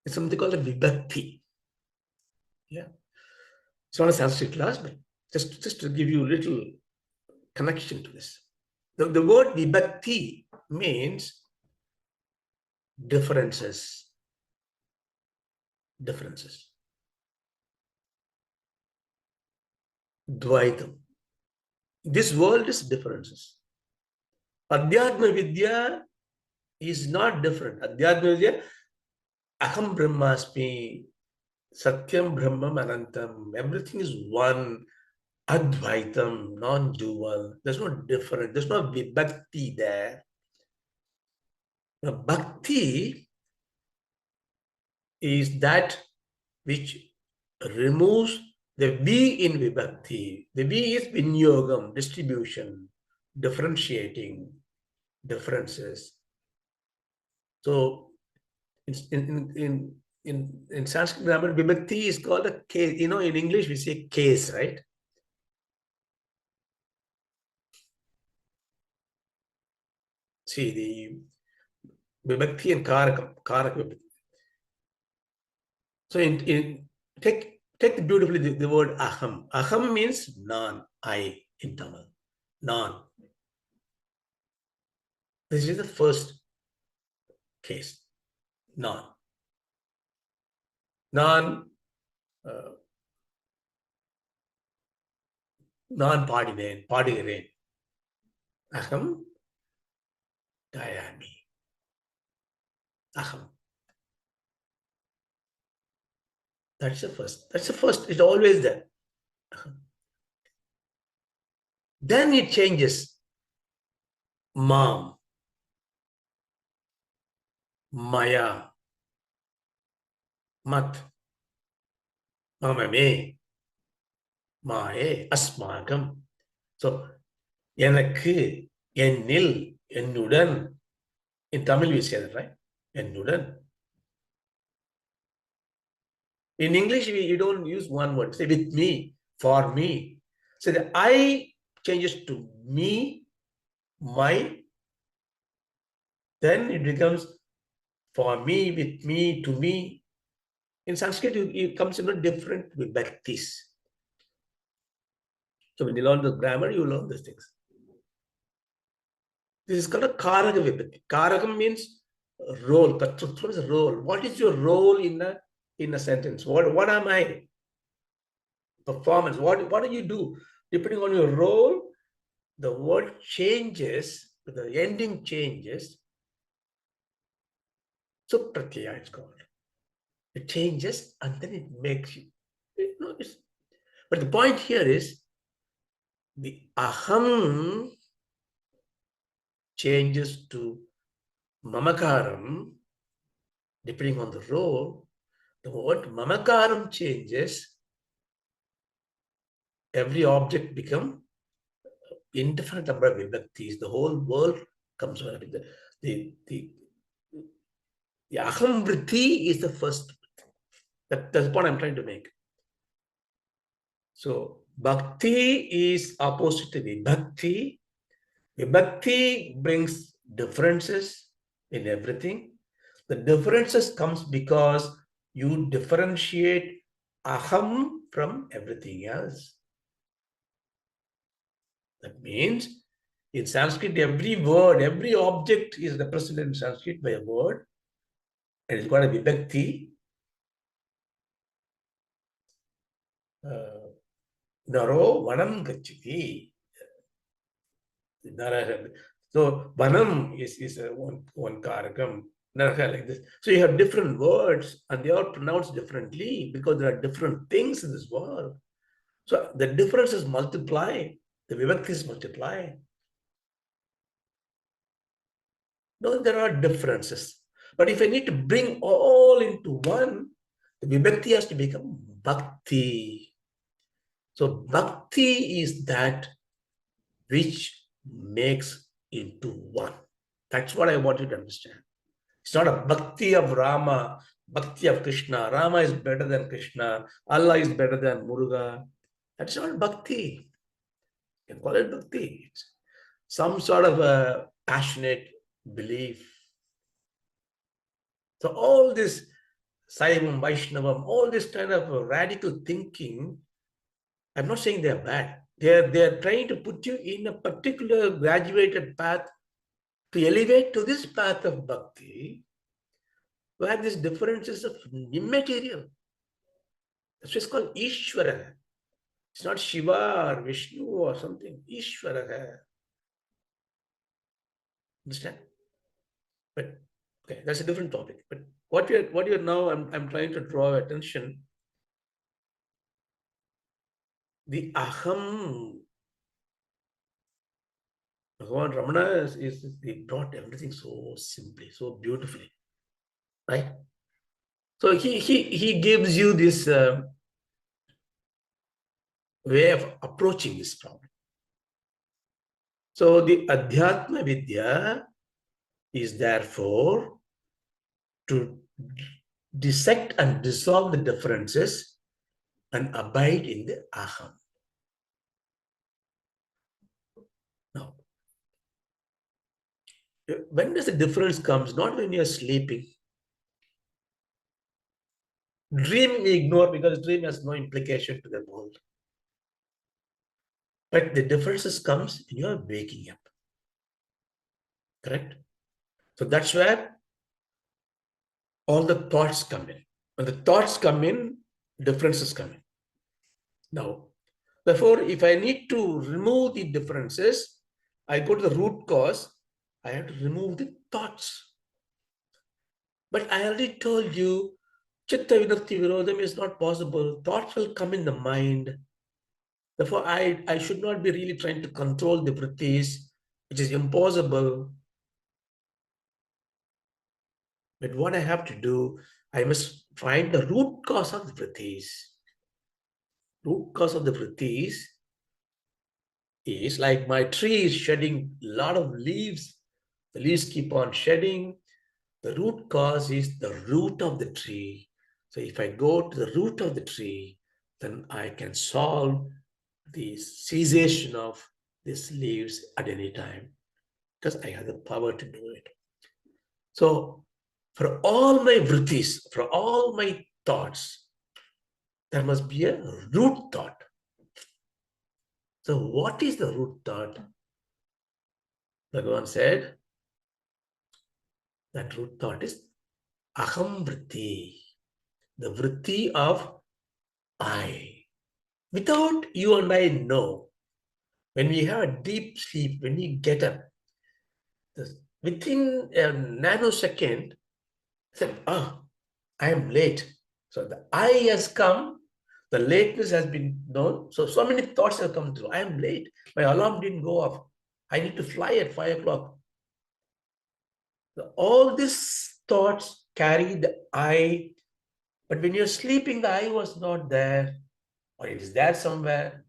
it's something called a vibhakti. Yeah. It's not a Sanskrit class, but just to give you a little connection to this. The word vibhakti means differences. Differences. Dvaitam. This world is differences. Adhyatma Vidya is not different. Adhyatma Vidya, Aham Brahmasmi, Satyam Brahmam Anantam. Everything is one. Advaitam, non-dual. There's no different. There's no vibhakti there. Now, bhakti is that which removes the V in vibhakti. The V is vinyogam, distribution, differentiating, differences. So in Sanskrit grammar, vibhakti is called a case. You know, in English we say case, right? See the vibhakti and karakam, karak vibhakti. So take beautifully the word aham. Aham means non, I in Tamil. Non. This is the first case. நான் நான் நான் பாடுகிறேன். அகம் காயாமி. Aham. That's the first. That's the first. It's always there. Then it changes. Mam, Maya, Mat, Mamame, Mae, Asmagam. So, Yanakku, Ennil, Ennudan. In Tamil, we say that, right? Ennudan. In English, you don't use one word. Say with me, for me. So the I changes to me, my. Then it becomes for me, with me, to me. In Sanskrit, it comes in a different vibhaktis. So when you learn the grammar, you learn these things. This is called a karaka vibhakti. Karaka means role. Tattva is a role. What is your role in a sentence? What am I? Performance. What do you do? Depending on your role, the word changes, the ending changes. So pratyaya is called. It changes and then it makes you. But the point here is the aham changes to mamakaram depending on the role. The word mamakaram changes, every object becomes indefinite number of vibhaktis. The whole world comes out of it. The aham vritti is the first. That's the point I'm trying to make. So bhakti is opposite to vibhakti. Vibhakti brings differences in everything. The differences comes because you differentiate aham from everything else. That means in Sanskrit, every word, every object is represented in Sanskrit by a word, and it's got a vibhakti. Naro vanam gacchati. So vanam is one karakam. Naraka like this. So you have different words and they are pronounced differently because there are different things in this world. So the differences multiply, the vibhaktis multiply. No, there are differences. But if I need to bring all into one, the vibhakti has to become bhakti. So bhakti is that which makes into one. That's what I want you to understand. It's not a bhakti of Rama, bhakti of Krishna. Rama is better than Krishna. Allah is better than Muruga. That's not bhakti. You can call it bhakti. It's some sort of a passionate belief. So all this Saivam, Vaishnavam, all this kind of radical thinking, I'm not saying they're bad. They're trying to put you in a particular graduated path to elevate to this path of bhakti, where this difference is of immaterial. That's what's called Ishvara. It's not Shiva or Vishnu or something. Ishvara. Understand? But okay, that's a different topic. But what you're now, I'm trying to draw attention. The aham, Bhagavan Ramana he brought everything so simply, so beautifully, right? So he gives you this way of approaching this problem. So the Adhyatma Vidya is therefore to dissect and dissolve the differences and abide in the aham. Now, when does the difference comes? Not when you're sleeping. Dream we ignore because dream has no implication to the world. But the differences comes when you're waking up. Correct? So that's where all the thoughts come in. When the thoughts come in, differences come in. Now, therefore, if I need to remove the differences, I go to the root cause. I have to remove the thoughts. But I already told you, Chitta Vinakti Virodham is not possible. Thoughts will come in the mind. Therefore, I should not be really trying to control the vrittis, which is impossible. But what I have to do, I must find the root cause of the vrittis. Root cause of the vrittis is like my tree is shedding a lot of leaves. The leaves keep on shedding. The root cause is the root of the tree. So if I go to the root of the tree, then I can solve the cessation of these leaves at any time because I have the power to do it. So for all my vrittis, for all my thoughts, there must be a root thought. So what is the root thought? Bhagavan said, that root thought is aham vritti, the vritti of I. Without you and I know, when we have a deep sleep, when we get up, within a nanosecond, said, I am late. So the I has come, the lateness has been known. So many thoughts have come through. I am late. My alarm didn't go off. I need to fly at 5 o'clock. So all these thoughts carry the I, but when you're sleeping, the I was not there, or it is there somewhere.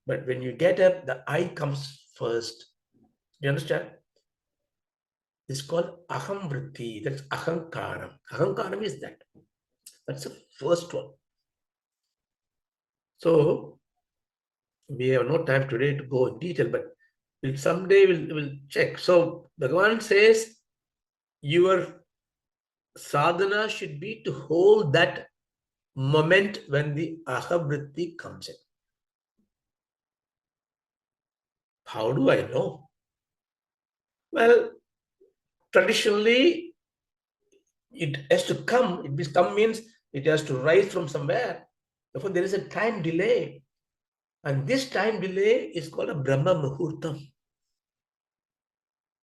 But when you get up, the I comes first. Do you understand? It's called aham vritti. That's ahankaram. Ahankaram is that. That's the first one. So we have no time today to go in detail, but someday we'll check. So Bhagavan says your sadhana should be to hold that moment when the ahavritti comes in. How do I know? Well, traditionally, it has to come. It come means it has to rise from somewhere. Therefore, there is a time delay. And this time delay is called a Brahma Muhurtam.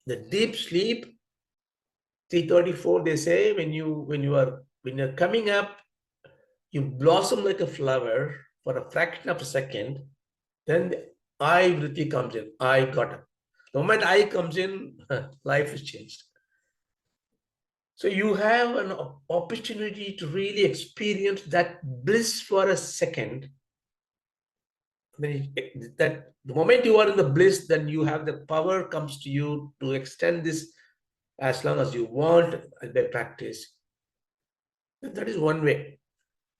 The deep sleep, 334, they say, when you're coming up, you blossom like a flower for a fraction of a second, then the I vritti comes in. I got up. The moment I comes in, life is changed. So you have an opportunity to really experience that bliss for a second. That the moment you are in the bliss, then you have the power comes to you to extend this as long as you want by practice. That is one way.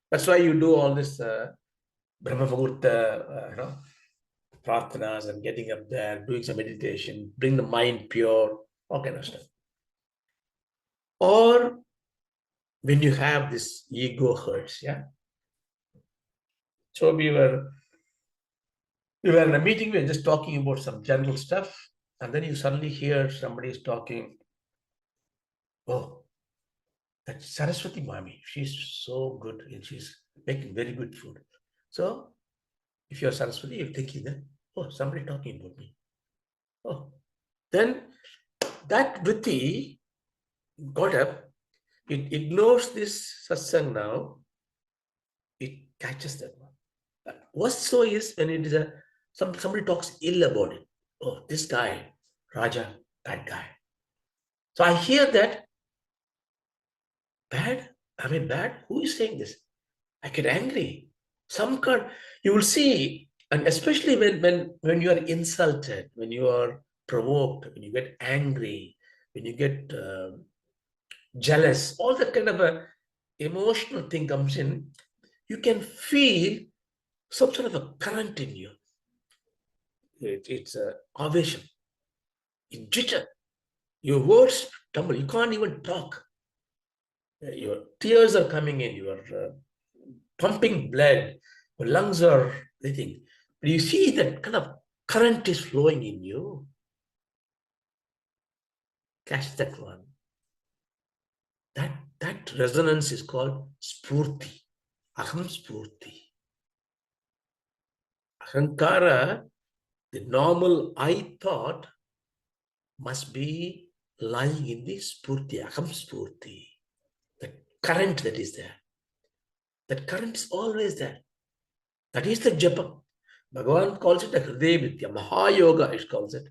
That's why you do all this Brahma Muhurta, prarthanas and getting up there, doing some meditation, bring the mind pure, all kind of stuff. Or when you have this ego hurts, yeah. So we were in a meeting, we were just talking about some general stuff, and then you suddenly hear somebody is talking, oh, that Saraswati Mami, she's so good and she's making very good food. So if you're Saraswati, you're thinking that, oh, somebody talking about me. Oh, then that vritti got up, it ignores this satsang now, it catches that one. But worst so is when it is somebody talks ill about it. Oh, this guy, Raja, bad guy. So I hear that, bad? I mean, bad? Who is saying this? I get angry. Some kind, you will see, and especially when you are insulted, when you are provoked, when you get angry, when you get jealous, all that kind of a emotional thing comes in, you can feel some sort of a current in you. It's a ovation, in jitter. Your words tumble. You can't even talk. Your tears are coming in. You are pumping blood. Your lungs are breathing. But you see that kind of current is flowing in you. Catch that one. That That resonance is called spurti, aham spurti. Ahankara, the normal I thought, must be lying in the spurti, aham spurti, the current that is there. That current is always there. That is the japa. Bhagavan calls it a Hriday Vidya, Mahayoga, it calls it.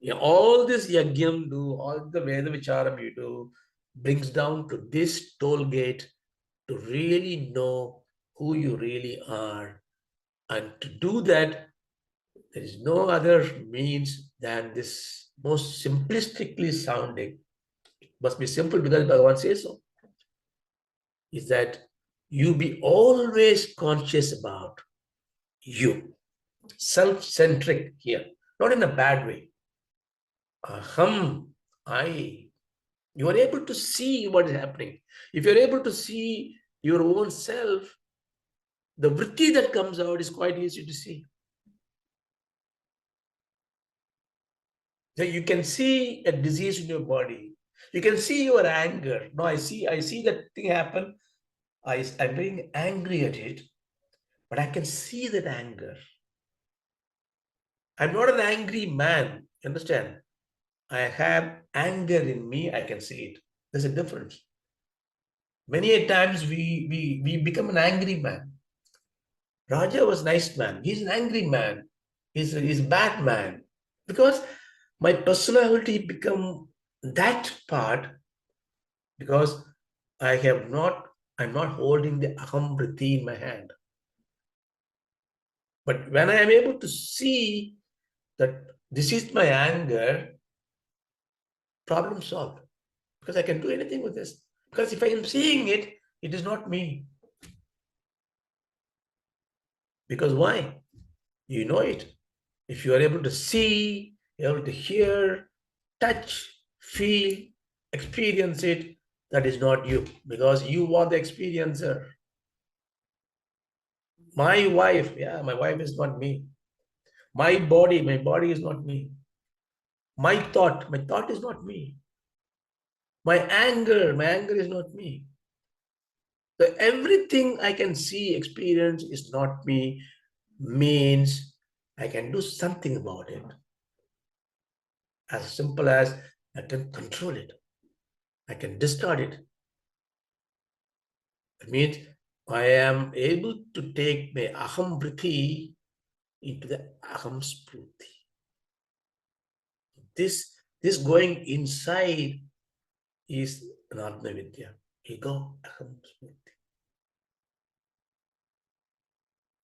Yeah, all this yagyam do, all the Veda Vicharam you do, brings down to this toll gate to really know who you really are. And to do that, there is no other means than this most simplistically sounding. It must be simple because Bhagavan says so. Is that you be always conscious about you. Self-centric here, not in a bad way. Aham, I. You are able to see what is happening. If you're able to see your own self, the vritti that comes out is quite easy to see. So you can see a disease in your body. You can see your anger. No, I see that thing happen. I'm being angry at it, but I can see that anger. I'm not an angry man. Understand? I have anger in me. I can see it. There's a difference. Many a times we become an angry man. Raja was a nice man. He's an angry man. He's a bad man. Because my personality become that part because I'm not holding the aham vritti in my hand. But when I am able to see that this is my anger, problem solved. Because I can do anything with this. Because if I am seeing it, it is not me. Because why? You know it. If you are able to see, you're able to hear, touch, feel, experience it, that is not you. Because you are the experiencer. My wife is not me. My body is not me. My thought is not me. My anger is not me. So everything I can see, experience is not me, means I can do something about it. As simple as I can control it. I can discard it. It means I am able to take my aham vritti into the aham spruti. This going inside is an Atma Vidya. Ego, aham spruti.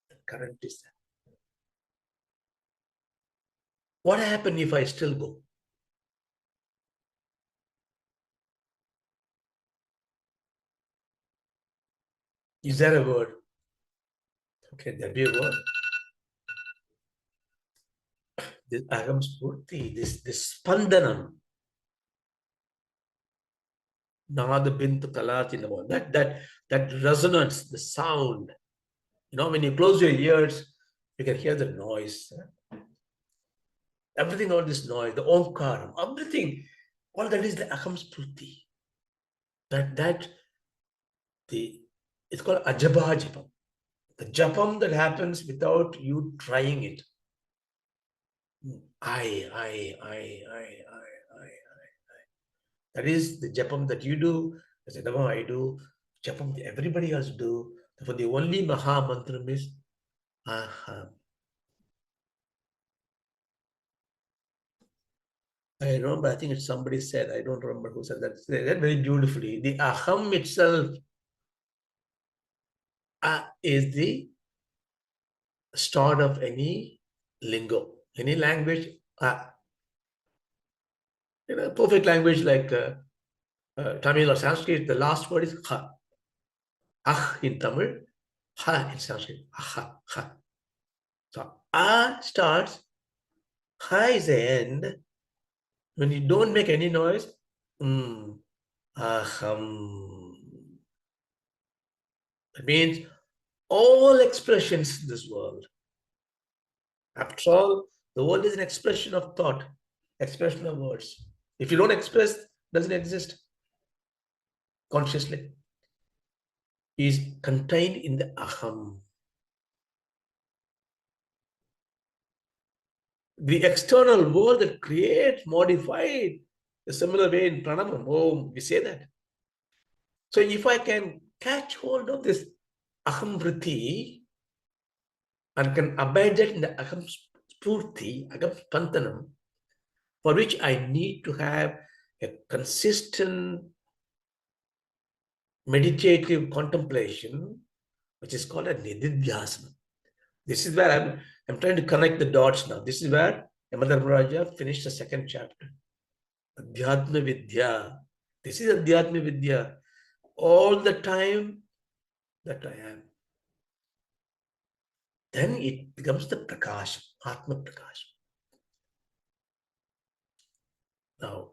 The current is there. What happens if I still go? Is there a word? Okay, there be a word. This aham spurti, this spandanam, nada bintu kalatinam, that resonance, the sound. You know, when you close your ears, you can hear the noise. Everything, all this noise, the omkaram, everything, all that is the aham spurti. It's called ajaba japam. The japam that happens without you trying it. I. That is the japam that you do, the japam I do, japam everybody else do. For the only Maha Mantram is Aham. I remember, I think it's somebody said, I don't remember who said that, said that very beautifully. The Aham itself is the start of any lingo, any language. Perfect language like Tamil or Sanskrit, the last word is Ha. Ah in Tamil, Ha in Sanskrit, Aha, Ha. So starts, Ha is the end. When you don't make any noise, aham. That means all expressions in this world. After all, the world is an expression of thought, expression of words. If you don't express, it doesn't exist. consciously, is contained in the aham. The external world that creates, modified, a similar way in pranamam, oh, we say that. So if I can catch hold of this aham vritti and can abide that in the aham spurti, aham spantanam, for which I need to have a consistent meditative contemplation, which is called a nididhyasana. This is where I'm trying to connect the dots now. This is where Yamadharmaraja finished the second chapter. Adhyatma Vidya. This is Adhyatma Vidya. All the time that I am. Then it becomes the Prakash, Atma Prakash. Now,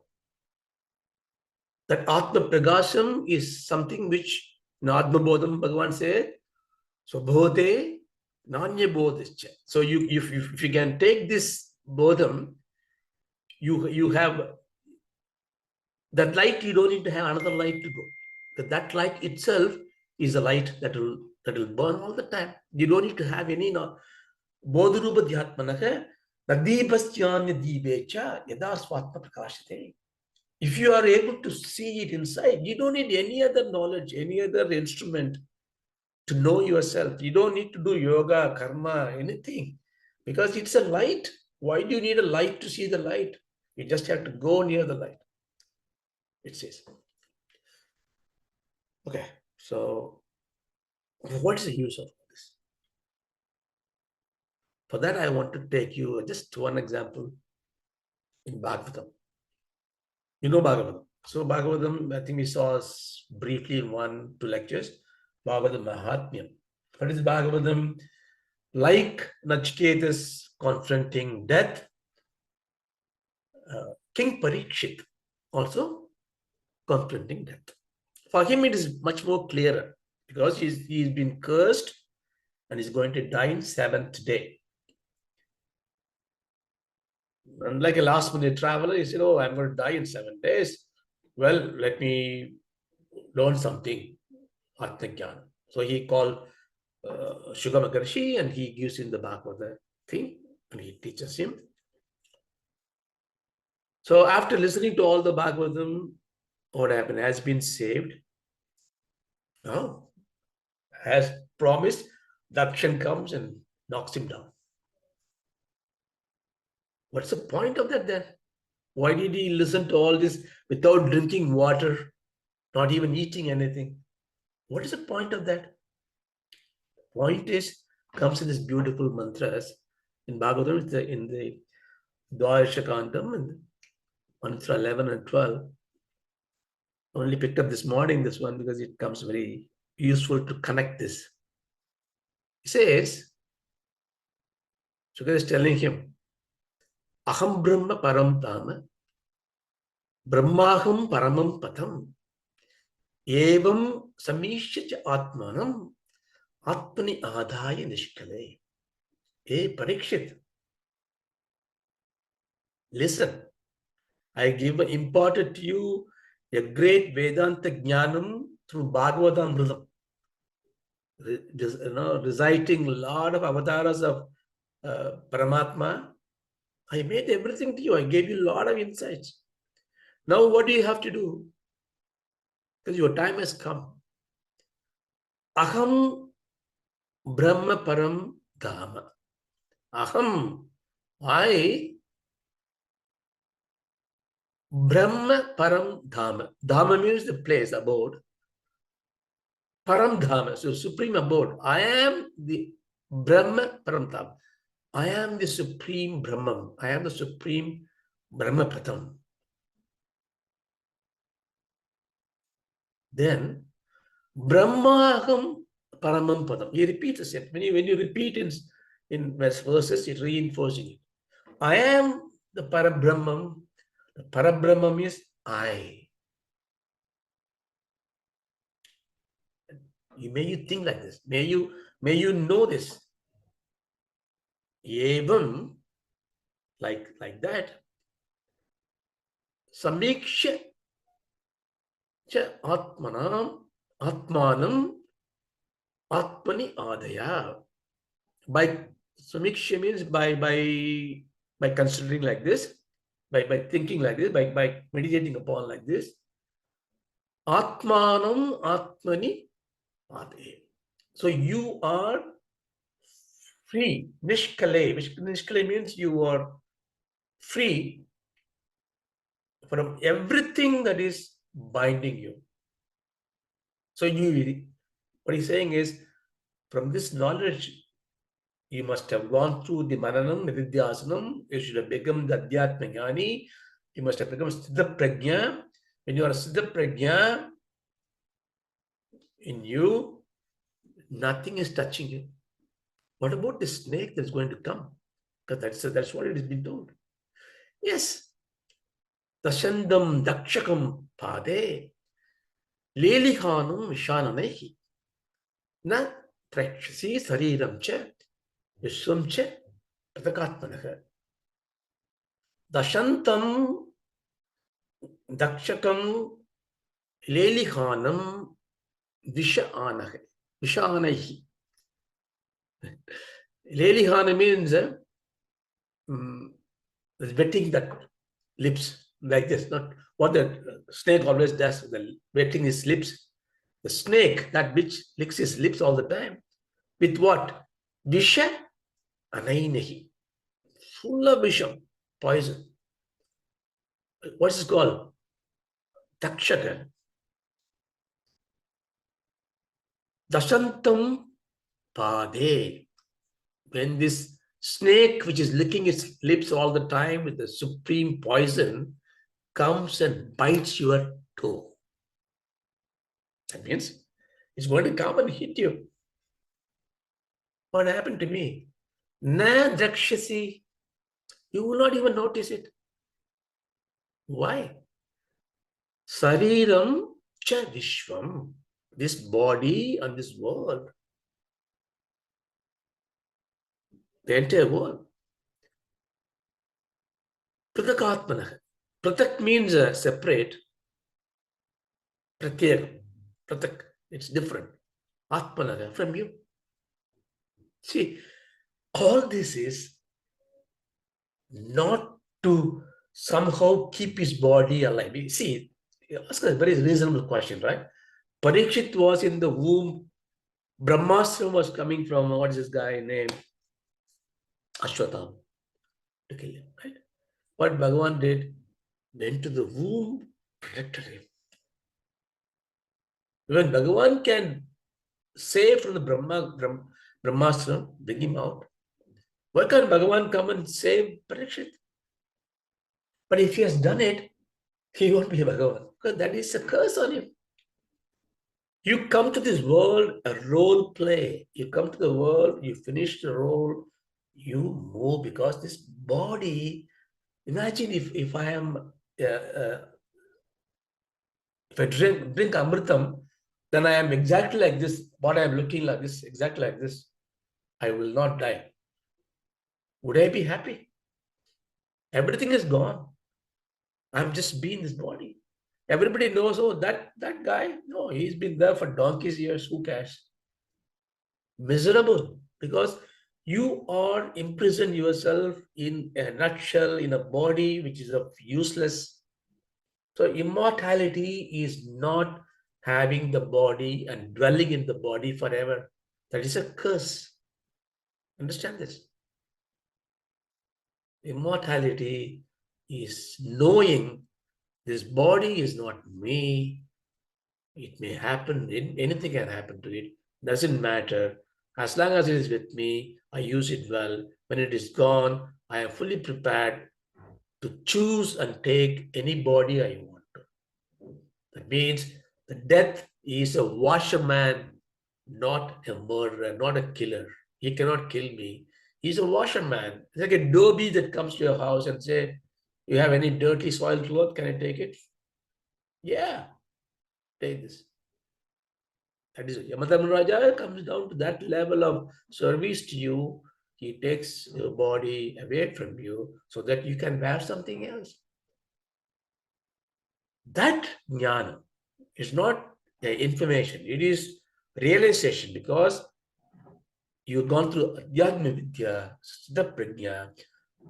that Atma Prakasham is something which in Atma Bodham Bhagavan said, Swabhote Nanya Bodhischa. So if you can take this Bodham, you have that light, you don't need to have another light to go. That light itself is a light that will burn all the time. You don't need to have any Bodhurupa Dhyatmanaha Nadibhastyanya Dibecha Yada Swatma Prakashate. If you are able to see it inside, you don't need any other knowledge, any other instrument to know yourself. You don't need to do yoga, karma, anything. Because it's a light. Why do you need a light to see the light? You just have to go near the light. It says. Okay, so what is the use of this? For that, I want to take you just one example in Bhagavatam. You know Bhagavatam. So Bhagavatam, I think we saw briefly in 1-2 lectures, Bhagavatam Mahatmyam. What is Bhagavatam? Like Nachiketas confronting death, King Parikshit also confronting death. For him, it is much more clearer because he's been cursed and is going to die in 7th day. Unlike a last-minute traveler, he said, oh, I'm going to die in 7 days. Well, let me learn something, Atmajnana. So he called Shugama Maharshi and he gives him the Bhagavata thing and he teaches him. So after listening to all the Bhagavatam, what happened? Has been saved. Now, as promised, Dakshan comes and knocks him down. What's the point of that then? Why did he listen to all this without drinking water, not even eating anything? What is the point of that? Point is, comes in this beautiful mantras in Bhagavatam, in the Dvayarsha Kantam, and mantra 11 and 12. I only picked up this morning, this one, because it comes very useful to connect this. He says, Sukha is telling him, Aham Brahma Param Tama, Brahmaham Paramam Patham, Evam Samishya Atmanam, Atmani Adhaya Nishkale. Hey Parikshit, listen, I imparted to you a great Vedanta Jnanam through Bhagavatamritam. Reciting a lot of avatars of Paramatma. I made everything to you. I gave you a lot of insights. Now what do you have to do? Because your time has come. Aham Brahma Param Dhama. Aham, I Brahma Param Dhama. Dhama means the place, abode. Param Dhama, so supreme abode. I am the Brahma Param Dhama. I am the supreme Brahman. I am the supreme Brahma Patam. Then Brahmaham Paramam Padam. He repeats the same. When you repeat in verses, it reinforcing it. I am the Parabrahman. The Parabrahman is I. May you think like this. May you know this. Evam, like that. Samiksha Cha Atmanam, Atmanam, Atmani Adaya. By Samiksha means by considering like this, by thinking like this, by meditating upon like this. Atmanam Atmani Adaya. So you are free. Nishkale. Nishkale means you are free from everything that is binding you. So what he's saying is, from this knowledge, you must have gone through the Mananam, Nididhyasanam, you should have become the Adhyatma Jnani, you must have become Sthitha Prajna. When you are Sthitha Prajna, in you, nothing is touching you. What about the snake that's going to come? Because that's what it has been told. Yes. Dashandam Dakshakam Pade Lelihanam Vishananahi Na Prakshasi Sariram Cha Vishwam Cha Pratakatmanaha Dashantam Dakshakam Lelihanam Visha Anahi. Lelihana means wetting that lips like this, not what the snake always does, the wetting his lips. The snake, that which licks his lips all the time, with what? Visha Anainahi. Full of visham, poison. What is it called? Takshaka. Dashantam Pade. When this snake, which is licking its lips all the time with the supreme poison, comes and bites your toe. That means it's going to come and hit you. What happened to me? Na drakshasi. You will not even notice it. Why? Sariram cha vishwam. This body and this world. The entire world. Pratakatmana. Pratak means separate. Pratyek. Pratak. It's different. Atmana from you. See, all this is not to somehow keep his body alive. See, ask a very reasonable question, right? Parikshit was in the womb. Brahmastra was coming from, what is this guy named? Ashwatham, to kill him, right? What Bhagavan did, went to the womb, protected him. When Bhagavan can save from the Brahmastra, bring him out, why can't Bhagavan come and save Parikshit? But if he has done it, he won't be a Bhagavan, because that is a curse on him. You come to this world, a role play. You come to the world, you finish the role, you move, because this body, imagine if I am, if I drink Amritam, then I am exactly like this, what I am looking like this, exactly like this. I will not die. Would I be happy? Everything is gone. I'm just being this body. Everybody knows, oh, that guy, no, he's been there for donkey's years, who cares? Miserable, because you are imprisoned yourself in a nutshell, in a body which is of useless. So immortality is not having the body and dwelling in the body forever. That is a curse. Understand this? Immortality is knowing this body is not me. It may happen, anything can happen to it. Doesn't matter. As long as it is with me, I use it well. When it is gone, I am fully prepared to choose and take any body I want to. That means the death is a washerman, not a murderer, not a killer. He cannot kill me. He's a washerman. It's like a dhobi that comes to your house and say, you have any dirty soiled cloth? Can I take it? Yeah, take this. That is, Yamadharmaraja comes down to that level of service to you. He takes your body away from you so that you can wear something else. That jnana It's not information. It is realization, because you've gone through Adhyatma Vidya, Sthitha Prajna.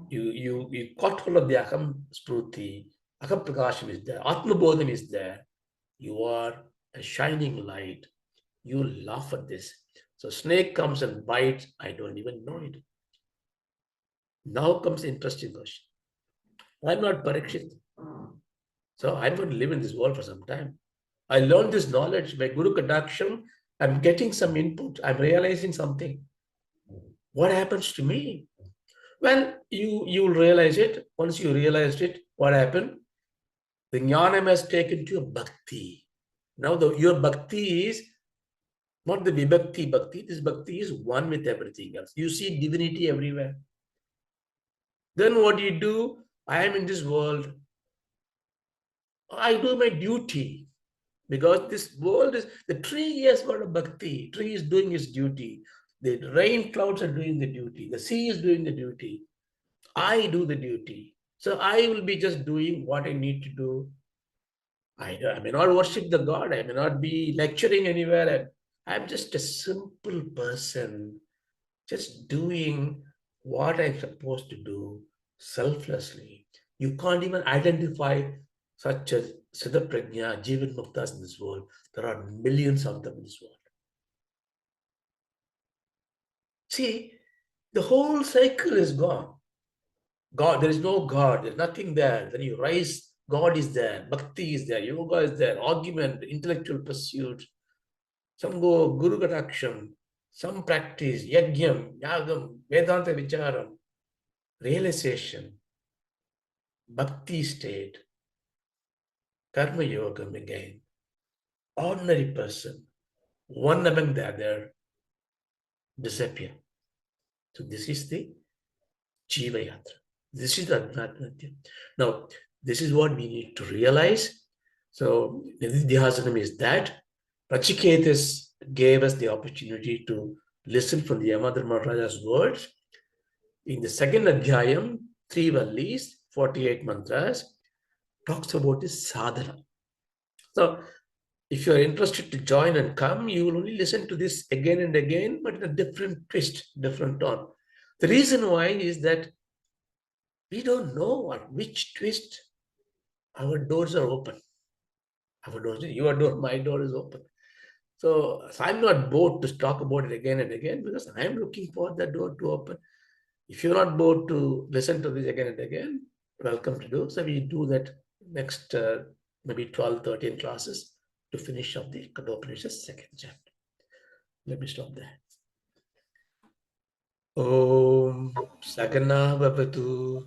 You caught hold of the Aham Spruti, Aham Prakasham is there, Atma Bodham is there. You are a shining light. You laugh at this. So snake comes and bites. I don't even know it. Now comes the interesting question. I'm not Parikshit. So I'm going to live in this world for some time. I learned this knowledge by Guru Kadaksham. I'm getting some input. I'm realizing something. What happens to me? Well, you'll realize it. Once you realized it, what happened? The jnanam has taken to your bhakti. Now your bhakti is not the vibhakti bhakti. This bhakti is one with everything else. You see divinity everywhere. Then what do you do? I am in this world. I do my duty. Because this world is, the tree has got a bhakti. Tree is doing its duty. The rain clouds are doing the duty. The sea is doing the duty. I do the duty. So I will be just doing what I need to do. I may not worship the God. I may not be lecturing anywhere. I'm just a simple person, just doing what I'm supposed to do selflessly. You can't even identify such a Siddha Prajna, Jivan Muktas in this world. There are millions of them in this world. See, the whole cycle is gone. God, there is no God, there's nothing there. Then you rise, God is there, bhakti is there, yoga is there, argument, intellectual pursuit. Some go Guru Kataksham, some practice, Yagyam, Yagam, Vedanta Vicharam, realization, bhakti state, karma yogam again. Ordinary person, one among the other, disappear. So this is the Jiva Yatra. This is the Adhyatma. Now, this is what we need to realize. So, Nididhyasanam is that. Rachiketas gave us the opportunity to listen from the Yamadharma Raja's words. In the second Adhyayam, 3 vallis, 48 mantras, talks about this sadhana. So, if you are interested to join and come, you will only listen to this again and again, but in a different twist, different tone. The reason why is that we don't know at which twist our doors are open. Our doors, your door, my door is open. So I'm not bored to talk about it again and again because I'm looking for that door to open. If you're not bored to listen to this again and again, welcome to do. So we do that next maybe 12, 13 classes to finish up the Kathopanishad second chapter. Let me stop there. Om Sagana Bhavatu.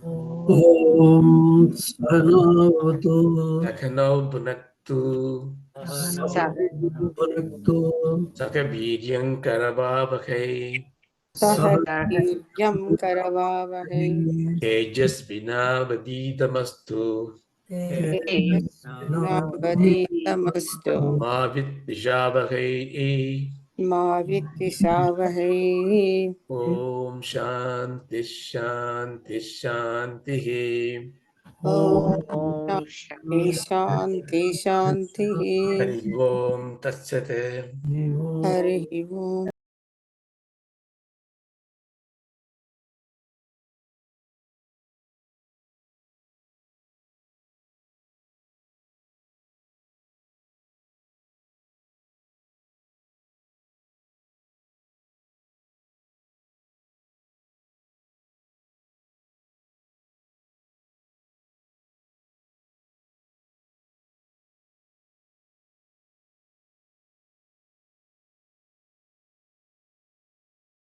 Om Sahanavatu. Saganau Bhunaktu. Sahanavatu. Sakaviryan Karavavakai. Sahaviryan Karavavahe Tejasvinavaditamastu. Tejasvinavaditamastu Mavit Vijavakai. Ma Vidvisavahe Om Shanti Shanti Shanti. Om Om Shanti Shanti Shanti Hari Om Tat Sat. Harihi Om